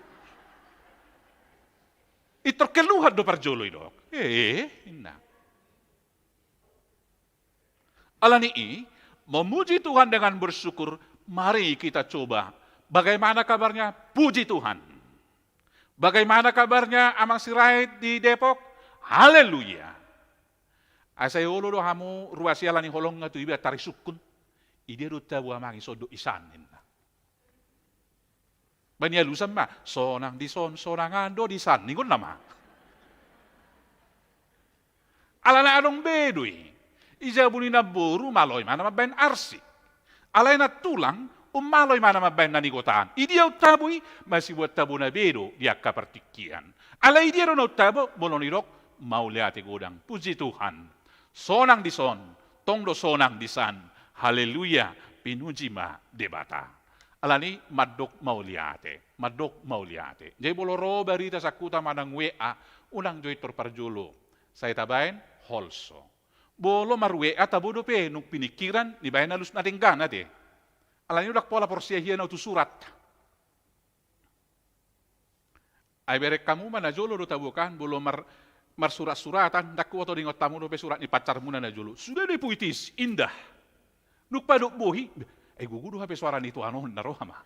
Speaker 5: Iterkeluhat do parjolo idok. Inna. Alani memuji Tuhan dengan bersyukur, mari kita coba. Bagaimana kabarnya? Puji Tuhan. Bagaimana kabarnya Amang Sirait di Depok? Haleluya. Asay ulo do hamu ruasiala ni holong nga tu iba tarisukun. Ide do tabu amang isodo isanin. Banya lusan ma, sonang di sonangan do di san, ningon nama. Alala anong bedoy. Ija buni na boru maloy mana mabayan arsi. Alay na tulang, umaloy mana mabayan nanigotaan. Idiyaw taboy, masih buat tabo na bedo di akapartikian. Alay diya ron tabo, bolonirok, mauliate godang. Puji Tuhan. Sonang di son, tongdo sonang di san. Haleluya, pinuji ma debata. Alani madok mauliate, madok mauliate. Jadi bolo roba rita sakuta manang WA, unang joy torparjolo. Saya tabain, holso. Bolo marwe atabudo pe nung pinikiran ni bayan alus na tinggan ate. Alani udak pola porsiyahiya na tu surat. Ay berek kamu mana jolo do tabukan bolo mar surat-suratan dakku atau dingot tamu do pe surat ni pacar muna na jolo. Sudah de puitis indah. Nuk padok bohi. Gugudo hape suara nito ano narohama.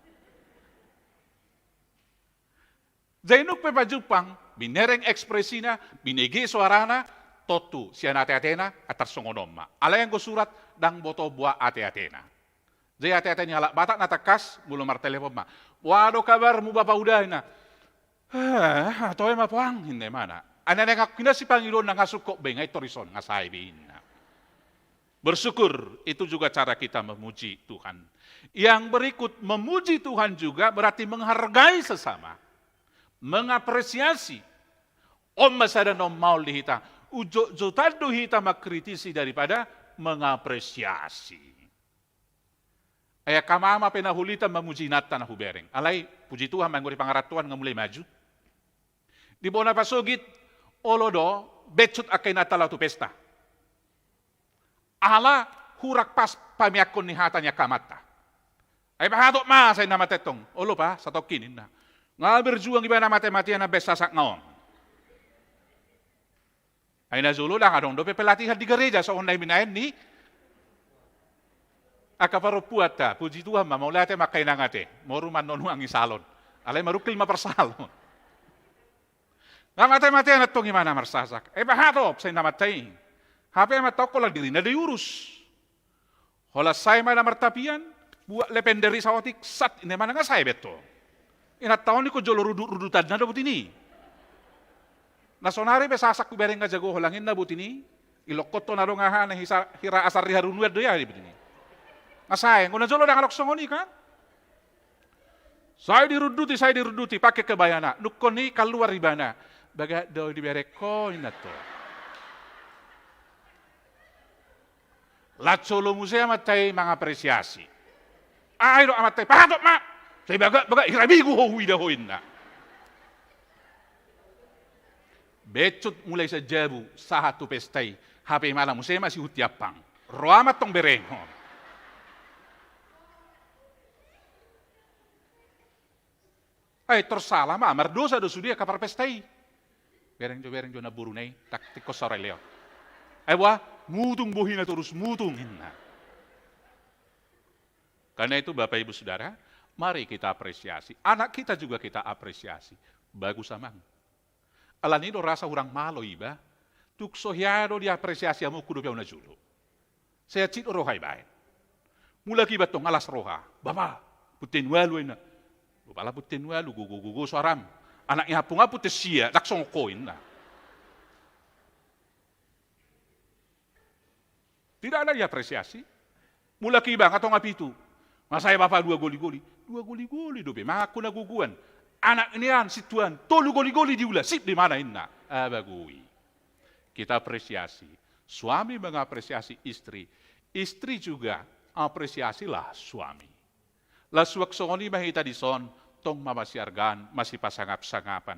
Speaker 5: Zainuk pe pajupang binereng ekspresina binegi suarana totu siya ate-atena atar songonomma. Alayang go surat dang boto buah ate-atena. Jay ate-atena halak batak natakas mulai mar telepon ma. Wado kabar mu bapak udah na. Toy mapuang hindi mana. Ana nga kinasi Panginoon na nga suko bengay torison nga saibin. Bersyukur itu juga cara kita memuji Tuhan. Yang berikut memuji Tuhan juga berarti menghargai sesama. Mengapresiasi. Om masada nom maul dihita. Ujotado hita makritisi daripada mengapresiasi. Aya kamama penahulita memuji nata na hubereng. Alay, puji Tuhan manguri pangaratuan nga mulai maju. Di bona pasugit, olodo, betut akay natala tu pesta. Ala, hurak pas pamiakon ni hatanya kamata. Ay bahatok ma, say namatetong. Olo pa, sa tokinin na. Nga berjuang iba na matematian na besasak ngaon. Ay nazulo lang, adong dope pelatihan di gereja sa onay minayan ni akaparupuat ta, puji Tuhan, maulate makainangate, moruman nonu ang isalon. Alay marukil mapersalon. Nga matematian at tong imana marsasak. Ay bahatok, say namatay. HP amat tau kola diri na diurus. Hola saya mana martapian, buat lependeri sawatik sat ini mana nggak saya beto. Inat tahun ni ko jolo rudutan na dabut ini. Nasonari be sasak ku bereng jago holangin na but ini. Ilokot to na rongahan na hira asar riharunwed do ya di but ini. Ngasayang, kung najolo na kalok songoni kan? Saya diruduti, pakai kebayana. Nukon ni keluar ribana. Baga do dibere koin na to. Latsolo musea matay mga apresiasi. Ay do amatay, pahatok ma! Say baga, hirabigo huwi da hoin na. Becot mulai sa jabu, sa hatu pestay, hape malam musea masih hutiapang. Roamat tong berengho. Ay, tersalah ma, mardosa do sudia kapar pestay. Bereng jo na burunay, tak tikos sa releo. Ay wah, mutung bohina terus mutung. Karena itu Bapak Ibu Saudara, mari kita apresiasi. Anak kita juga kita apresiasi. Bagus amang. Alanido rasa orang malo iba, tuk sohyado dia apresiasi amu kudu piau na judo. Saya cito rohai bae. Mula kibat tong alas roha. Bapa, putin walu ina. Bapala putin walu gugu soaram. Anaknya hapung apu tesia, tak songkoin na. Tidak ada diapresiasi. Mula kibang atau ngapitu. Masaya bapak 2 goli-goli. 2 goli-goli dobe. Maku na guguan. Anak ini an situan. Tolu goli-goli diulah. Sip di mana inna. Abagui. Kita apresiasi. Suami mengapresiasi istri. Istri juga apresiasilah suami. Lasuak songoni mahita di son. Tong mamasiargan masih pasangap-sangapan.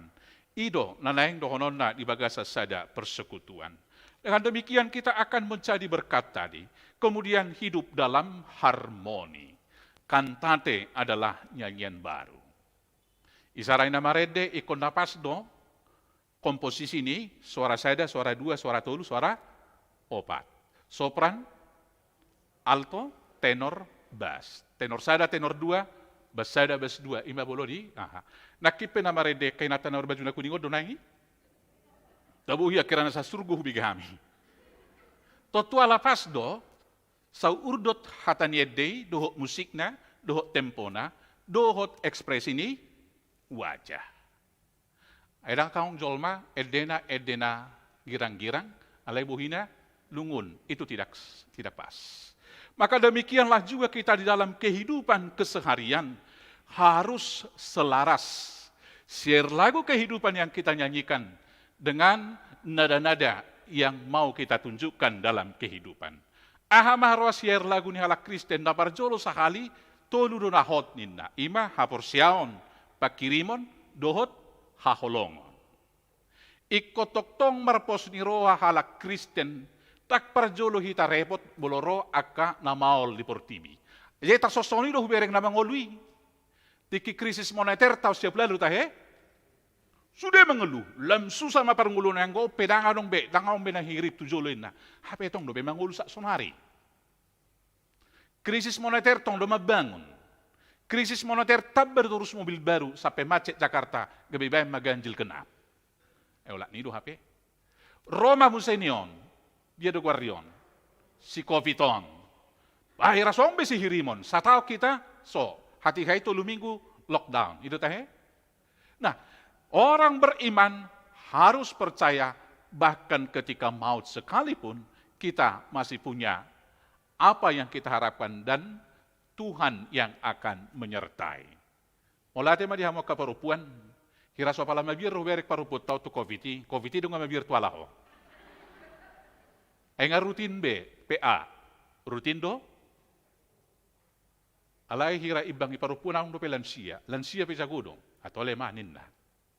Speaker 5: Ido nanaing dohonon na di bagasa sada persekutuan. Dengan demikian kita akan menjadi berkat tadi. Kemudian hidup dalam harmoni. Kantate adalah nyanyian baru. Isaray na marede ikon napas do. Komposisi ini suara sada, suara 2, suara tolu, suara 4. Sopran, alto, tenor, bass. Tenor sada, tenor 2, bass sada, bass 2. Ima bolodi. Nakipe na marede kay natanor baju na kuningo donangi. Tabuhi akirana sa surgo hubigami. Totua lapas do, sa urdot hataniedei, dohot musikna, dohot tempona, dohot ekspresi ni wajah. Airang kaong jolma, edena girang-girang, alay buhina, lungun. Itu tidak pas. Maka demikianlah juga kita di dalam kehidupan keseharian harus selaras. Share lagu kehidupan yang kita nyanyikan dengan nada-nada yang mau kita tunjukkan dalam kehidupan. Ahamah roasier lagu ni halak Kristen na barjolo sahali tolu do nahot ninna. Ima haporsiaon pakirimon dohot haholongon. Ikotoktong marpos ni roha halak Kristen tak parjolo hita repot boloro aka namaol di portibi. Jadi tak sosoni do hubereng na mangolui. Tiki krisis moneter tau siap lalu tahe. Sudah mengeluh, lam susah ma parungulo na ngo pedanga dong be, tangong be na hirip tujoloin na. Hape tong do be mangulu sa sonari. Krisis moneter tong do mabangun. Krisis moneter tabar terus mobil baru sampai macet Jakarta, gabi bayam maganjil kenap. Eulak ni do hape. Roma Musenion, dia do guardion. Si Coviton. Bahira song be si hirimon, satao kita so hati-hati tolu minggu lockdown. Itu tahe. Nah, orang beriman harus percaya bahkan ketika maut sekalipun kita masih punya apa yang kita harapkan dan Tuhan yang akan menyertai. Mulai tema dihamu ka parupuan, hira so pala mabir berek paruput tau tu COVID dong mabir tualaho. Enga rutin PA, rutin do? Alay hira ibang iparupuan ang do pe lansia pe jagudong atau lemanin na.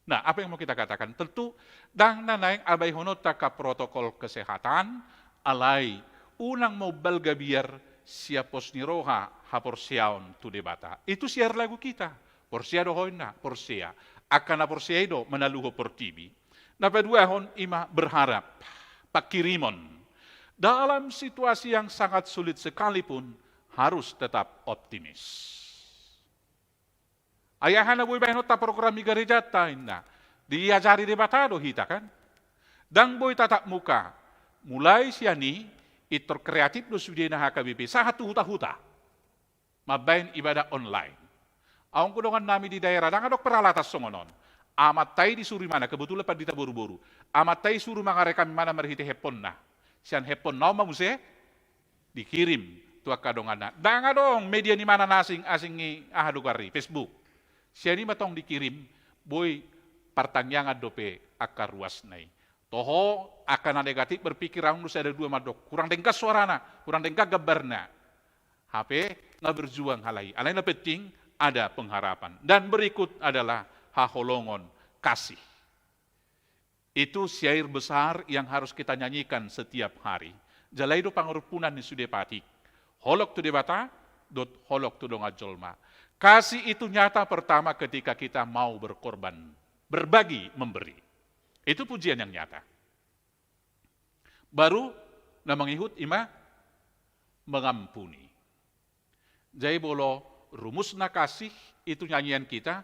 Speaker 5: Nah, apa yang mau kita katakan? Tentu, dang nanaing abay honot ka protokol kesehatan, alay, unang mau balga biar siapos ni roha haporsiaon tu debata. Itu siar lagu kita. Porsia dohoin na, porsia. Akan na porsia do menaluho portibi. Na paduahon ima berharap, pakirimon. Dalam situasi yang sangat sulit sekalipun, harus tetap optimis. Ayahan na buhay bayan ta program ni gereja ta inna. Diajari debatado hita kan. Dang boy tatap muka. mulai siani itor kreatif do sudena HKBP satu huta-huta mabain ibadah online. Aung kudongan nami di daerah dong peralatas songonon. Amat tai disuruh mana kebetulan pada buru-buru. Amat tai suruh mangarekam mana merhiti hepon nah. Sian hepon nau mamuse dikirim tua kadongana. Danga dong media ni mana asing ni ahadugari Facebook. Siani matong dikirim boy pertanyaan dope akar ruas nai. Toho akan negatif berpikir orang ada dua madok. Kurang dengkak suarana, kurang dengkak gambarna. HP nggak berjuang halai. Alain penting ada pengharapan. Dan berikut adalah haholongon kasih. Itu syair besar yang harus kita nyanyikan setiap hari. Jalaido pangurupunan ni sude patik. Holok tu debata, dot holok tu donga jolma. Kasih itu nyata pertama ketika kita mau berkorban, berbagi, memberi. Itu pujian yang nyata. Baru namang ihut ima mengampuni. Jadi bolo rumusna kasih itu nyanyian kita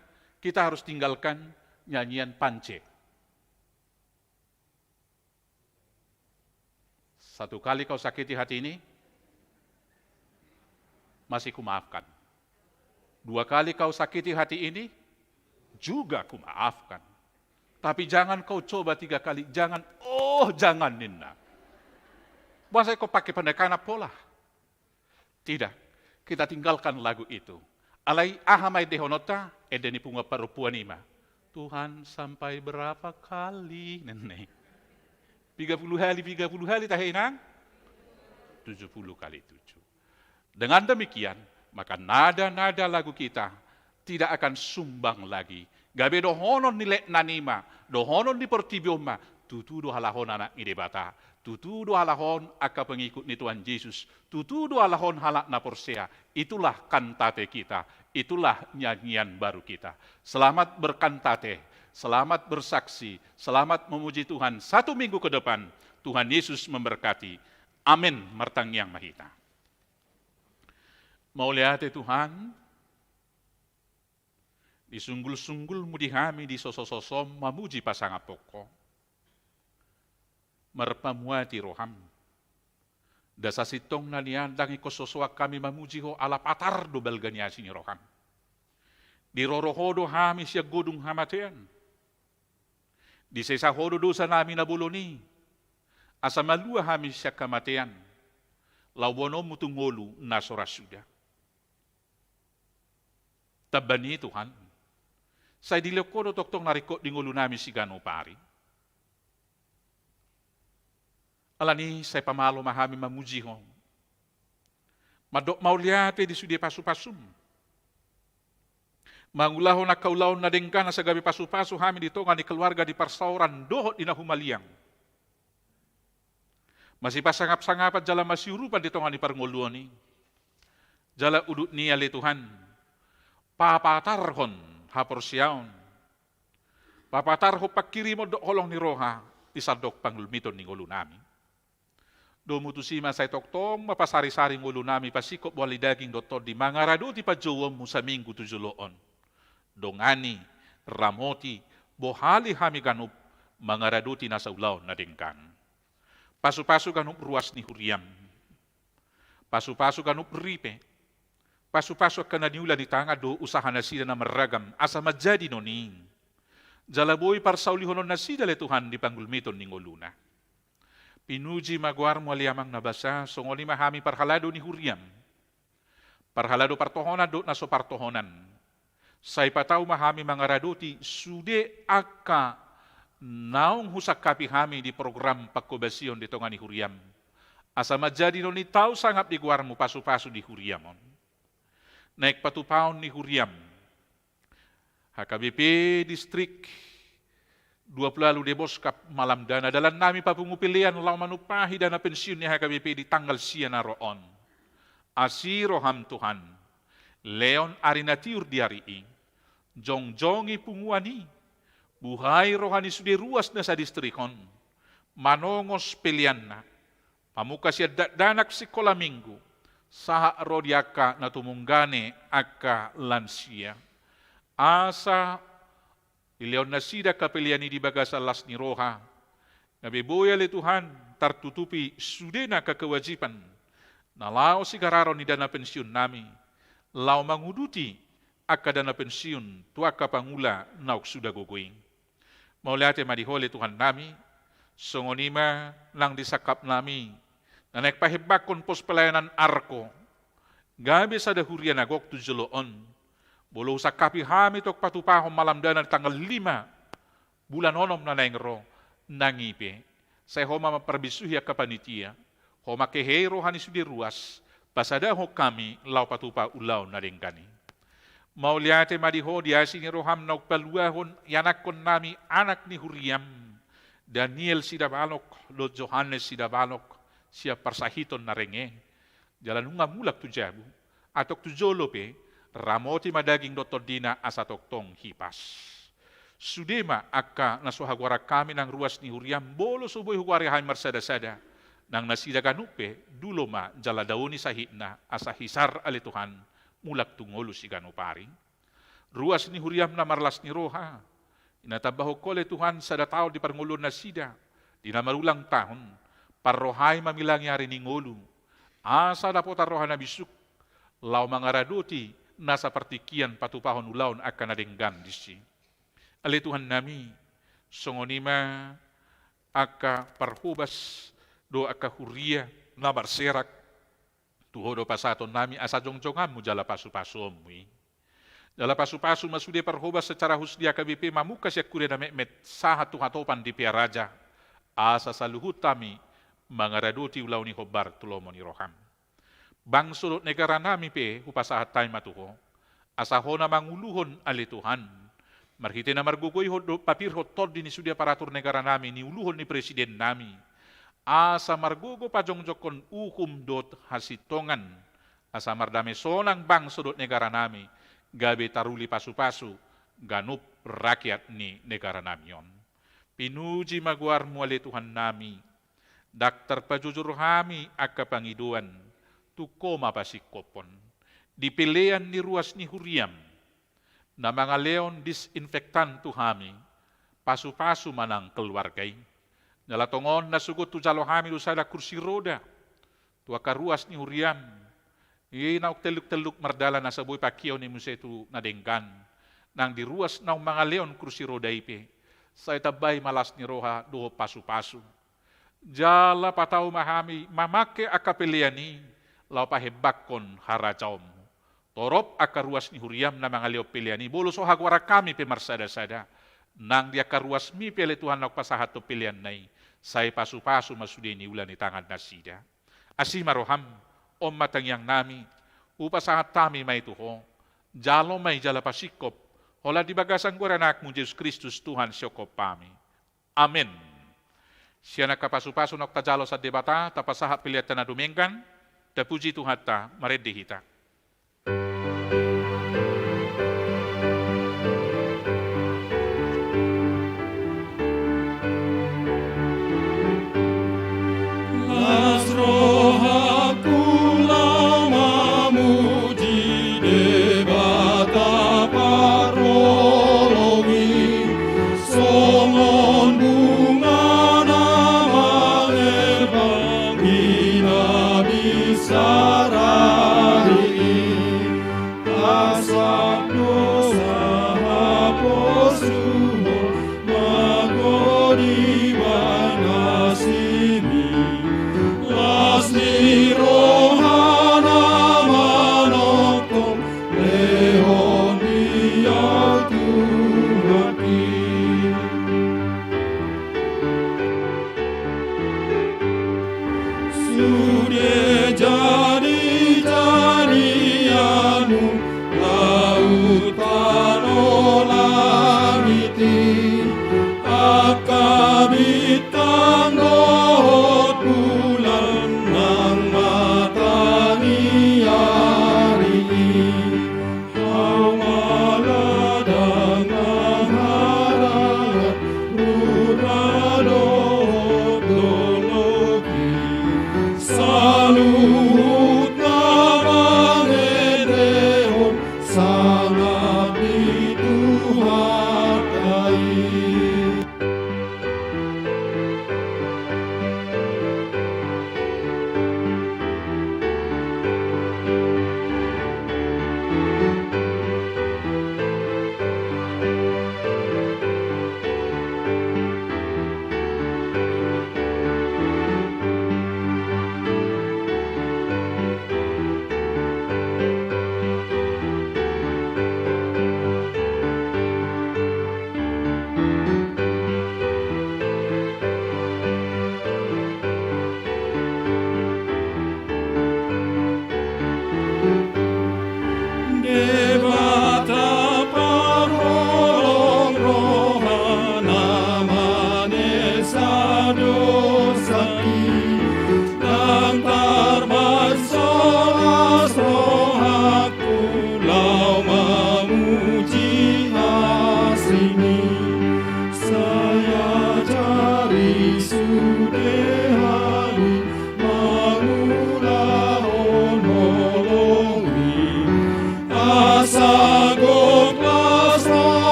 Speaker 5: harus tinggalkan nyanyian pance. Satu kali kau sakiti hati ini, masih kumaafkan. Dua kali kau sakiti hati ini, juga kumaafkan. Tapi jangan kau coba 3 kali, jangan Nina. Masa kau pakai pendekatan pola? Tidak, kita tinggalkan lagu itu. Alai ahamai dehonota, edeni punga perempuan ima. Tuhan sampai berapa kali, nenek? 30 kali tahinang? 70 kali 7. Dengan demikian, maka nada-nada lagu kita tidak akan sumbang lagi. Gabe dohonon nilai nanima, dohonon di pertibioma, tutu do halahon anak idebata, tutu do halahon aka pengikut ni Tuhan Yesus, tutu do halahon halak na porsea. Itulah kantate kita, itulah nyanyian baru kita. Selamat berkantate, selamat bersaksi, selamat memuji Tuhan. 1 minggu ke depan, Tuhan Yesus memberkati. Amin, martang yang mahita. Mau lihat Tuhan, di sunggul-sunggul mudihami di soso-soso mamuji pasangan poko. Merpamuati roham. Dasa sitong na niandang ikososoak kami mamuji ho ala patar do belganiasi ni roham. Di rorohodo hami siya godung hamatean. Di sesa hodo dosa namin nabuloni. Asa malua hami siya kamatean. Lawono mutungolu nasorasuda. Tabani Tuhan. Saya dileko do toktong narikot di ngulu nami si gano pari. Alani saya pamalo mahami mamuji ho. Madok mauliate di sudi pasu-pasum. Mangulaho na kaulaon na dengka na sa gabi pasu-pasu hami dito nga ni keluarga di parsauran dohot di nahumaliang. Masih pasangap-sangapat jala masiurupan dito nga ni parngoluani. Jala udut niya le Tuhan. Papatarhon haporsiaon. Papatarho pakiri mo do holong ni roha isadok panglumito ni ngulu nami. Do mutusima say toktong mapasari-sari ngulu nami pasikop wali daging dotod di mangarado ti pajowom mo sa minggu tujuloon. Dongani, ramoti, bohali hami ganup mangarado ti nasa ulaw na dengkan. Pasu-pasu ganup ruas ni huriam. Pasu-pasu ganup ripe. Pasu-pasu akan naniula di tanga do usaha na sila na maragam asa majadi noning. Jalaboy parsaulihonon na sila le Tuhan di panggulmiton ning oluna. Pinuji magwar mo aliamang nabasa songoli mahami parhalado ni huriam. Parhalado partohonan do naso partohonan. Say pataw mahami mga raduti sude aka naong husak kapi hami di program pagkobasyon dito nga ni huriam. Asa majadi no ni tao sangap di gwar mo pasu-pasu di huriamon. Naik patupaon ni huriam. HKBP Distrik 20 Deboskap malam dana dalam nami papungupilian lau manupahi dana pensiun ni HKBP di tanggal siya na roon. Asiroham Tuhan. Leon arinatiur diariing. Jongjongi punguani. Buhay rohani sudi ruas na sa distrikon. Manongos pilian na. Pamuka siya danak sikola minggu. Saha rodiaka na tumunggane aka lansia. Asa ileon na sida kapilian ni di bagasa las ni roha. Nabiboya le Tuhan tertutupi sudena ke kewajiban. Nalau si gararon ni dana pensiun nami. Lau menguduti aka dana pensiun tuaka pangula nauk sudah gogoing. Mauliate madihole Tuhan nami. Songonima lang disakap nami. Nanek pahibakon pos pelayanan arko. Gabi sa dahurian agok tu joloon. Bolo sakapi hami tok patupahom malam dana tanggal 5 bulan onom na naingro nangipe. Saya homa maperbisuhi kapanitia. Homa kehero hani sudi ruas. Pasada ho kami lau patupa ulaw na dengkani. Mauliate madiho diasi ni roham nauk paluahon yanakon nami anak ni Huriam. Daniel sidabalok, Lord Johannes sidabalok. Siap persahiton na renge. Jalan hunga mulak tu jabu. Atok tu jolope, ramoti madaging Dr. Dina asatok tong hipas. Sudema akka nasuhagwara kami ng ruas ni Huriam, bolo suboy hugwari hay marsada-sada. Nang nasidaganupe, dulo ma jaladaoni sa hitna asa hisar alituhan mulak tungolo si ganuparing. Ruas ni Huriam na marlas ni Roha. Inatabaho ko le Tuhan sa datao di parngulon na sida. Di na marulang tahon. Parrohay mamilang yari ni ngolu. Asa dapat arrohan na bisuk. Lau mangaraduti nasa partikian patupahon ulaon akan nadenggan disi. Ali Tuhan nami, songonima aka parhubas do aka huria na barserak. Tuhodo pasaton nami asa jongjongam mu jala pasu-pasu omui. Jala pasu-pasu masude parhubas secara husdia KBP mamuka siya kuria na memet sahat tuhatopan di pia raja. Asa saluhut tami mangaraduti ulaw ni Hobar tulomo ni Roham. Bangsulot negara nami pe hupasahat tayo matuho. Asaho na manguluhon alituhan. Marhite na margugoy papirho tod ni sudia paratur negara nami ni uluhon ni presiden nami. Asa margugo pajongjokon ukum dot hasitongan. Asa mardame sonang bangsulot negara nami. Gabe taruli pasu-pasu. Ganup rakyat ni negara nami yon. Pinuji maguar mo alituhan nami. Daktar pajujur hami akka pangiduan, tuko mapasikopon. Dipilian ni ruas ni Huriam, na mga leon disinfektan tu hami, pasu-pasu manang keluargay. Nalatongon na sugot tu jalo hami usada kursi roda, tu aka ruas ni Huriam, inauk teluk-teluk mardala na saboy pakiyaw ni musetu nadenggan, nang diruas ng mga leon kursi roda ipe, sa itabay malas ni Roha do pasu-pasu. Jala patau mahami mamake akapeliani lau pahebakon harajom. Torop akaruas ni Huriam na mga leo piliani. Bolo so hagwara kami pimarsada-sada. Nang dia karuas mi pili Tuhan nak pasahat to pilian nai. Say pasu-pasu masudi ni ulan ni tangan nasida. Asi maroham om matangyang nami. Upasahat tami may tuho. Jalo may jala pasikop. Hola di bagasan ko ranak mo Jesus Kristus Tuhan siyokop pami. Amen. Siya nakapasu-pasu nok tajalo sa debata, tapasaha pilihat na duminggan, tapuji Tuhan ta, maredihita.
Speaker 2: Las roha pulau mamuji debata parologi, somon bunga Sarari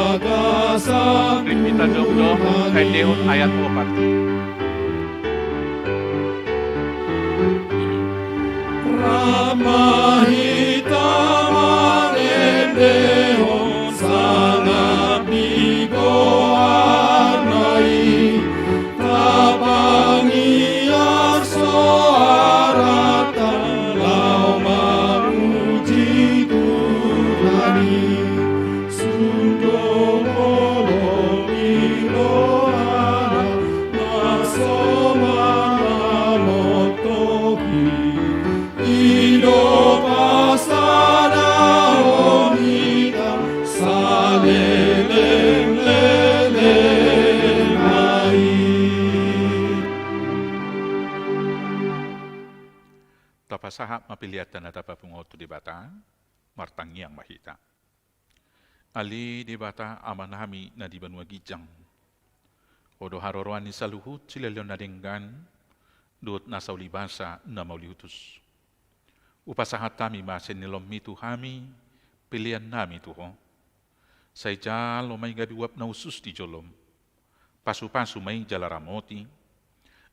Speaker 2: bagasa
Speaker 5: Ripita Joglo, kay Dehon ayat 4.
Speaker 2: Ramahita mangendehon sangat digoanai tapangi arso arata lau mamuji Tuhani sundo molongi loana nasoma namotoki Ido pasada omita saleleng leleng ai.
Speaker 5: Tapasaha mapiliatan na tapapungoto di bata, martangiang mahita. Ali di bata amanami na di banwa gijang. Odo haroroan ni saluhut sila leon na denggan, duot nasa ulibasa na maulihutus. Upasahat kami masin nilom mitu hami, pilihan nami tuho. Say jalo may gabiwap na usus di jolom. Pasu-pasu may jalaramoti.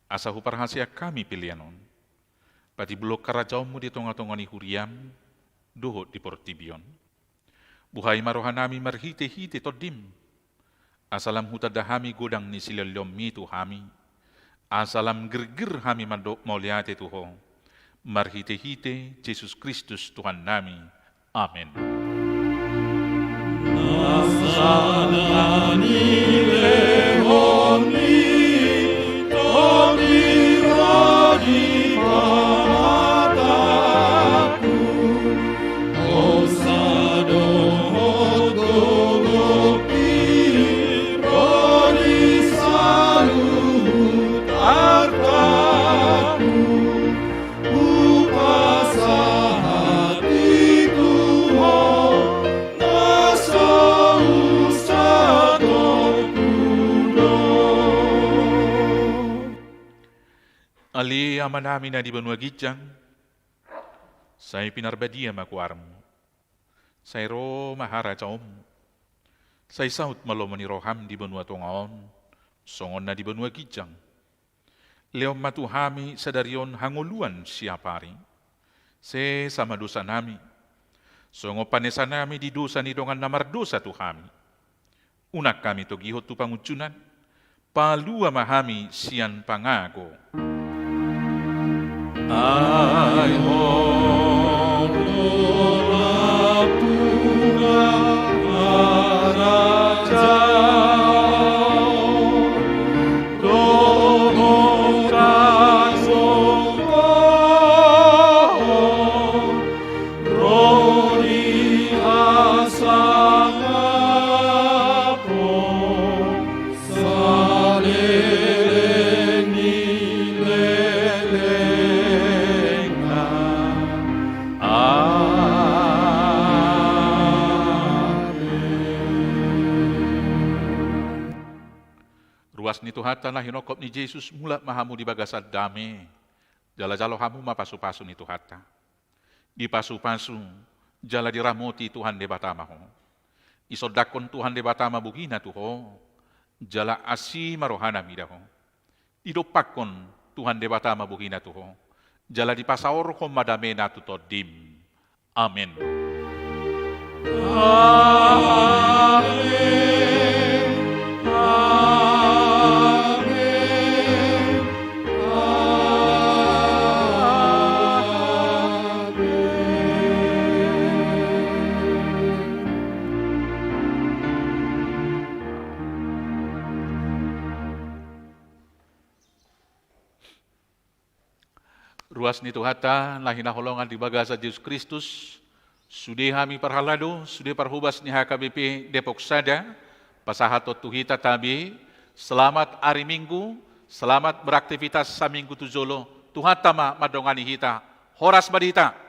Speaker 5: Asa huparhasya kami pilihanon. Pati bulok karajaw mo di tonga-tonga ni huriam, duhot di portibion. Buhay marohan nami marhite-hite todim. Asalam hutadahami godang ni silaliom mitu hami. Asalam gerger hami mauliate tuho. Marhite-hite Yesus Kristus Tuhan nami. Amin.
Speaker 2: Nasanani lehoni tomi ragi pamataku Osado hodogopi roni saluhut artaku
Speaker 5: Ali ama namin na di banwa gijang, say pinarbadia makuarm, say ro mahara chaom, say saut malom ni roham di banwa tongaon, songon na di banwa gijang. Leom matuhami sadarion hanguluan siapari, se sama dosa nami, songo panesa nami di dosa ni dongan namardosa tuhami. Unak kami to gihot tu pangucunan, palua mahami sian pangago.
Speaker 2: Ay hola pura arajao dogo kaso rori asangapo saleleni
Speaker 5: Ruas ni Tuhatan lah hinokop ni Yesus mula mahamu di bagasad dame. Jala-jalo hamu mapasu-pasu ni Tuhata. Di pasu-pasu, jala diramoti Tuhan de batama ho. Isodakon Tuhan de batama bugina tuho. Jala asi marohana midaho. Idopakon Tuhan de batama bugina tuho. Jala di pasaor ko madame na tutodim. Amen. Ruas ni Tuhata, lahina holongan di bagasa Yesus Kristus, sudah kami parhalado, sudah parhubas ni HKBP Depok Sada, pasahato tuhita tabi, selamat hari Minggu, selamat beraktivitas sa Minggu tujolo, Tuhata ma madongani hita, horas badita.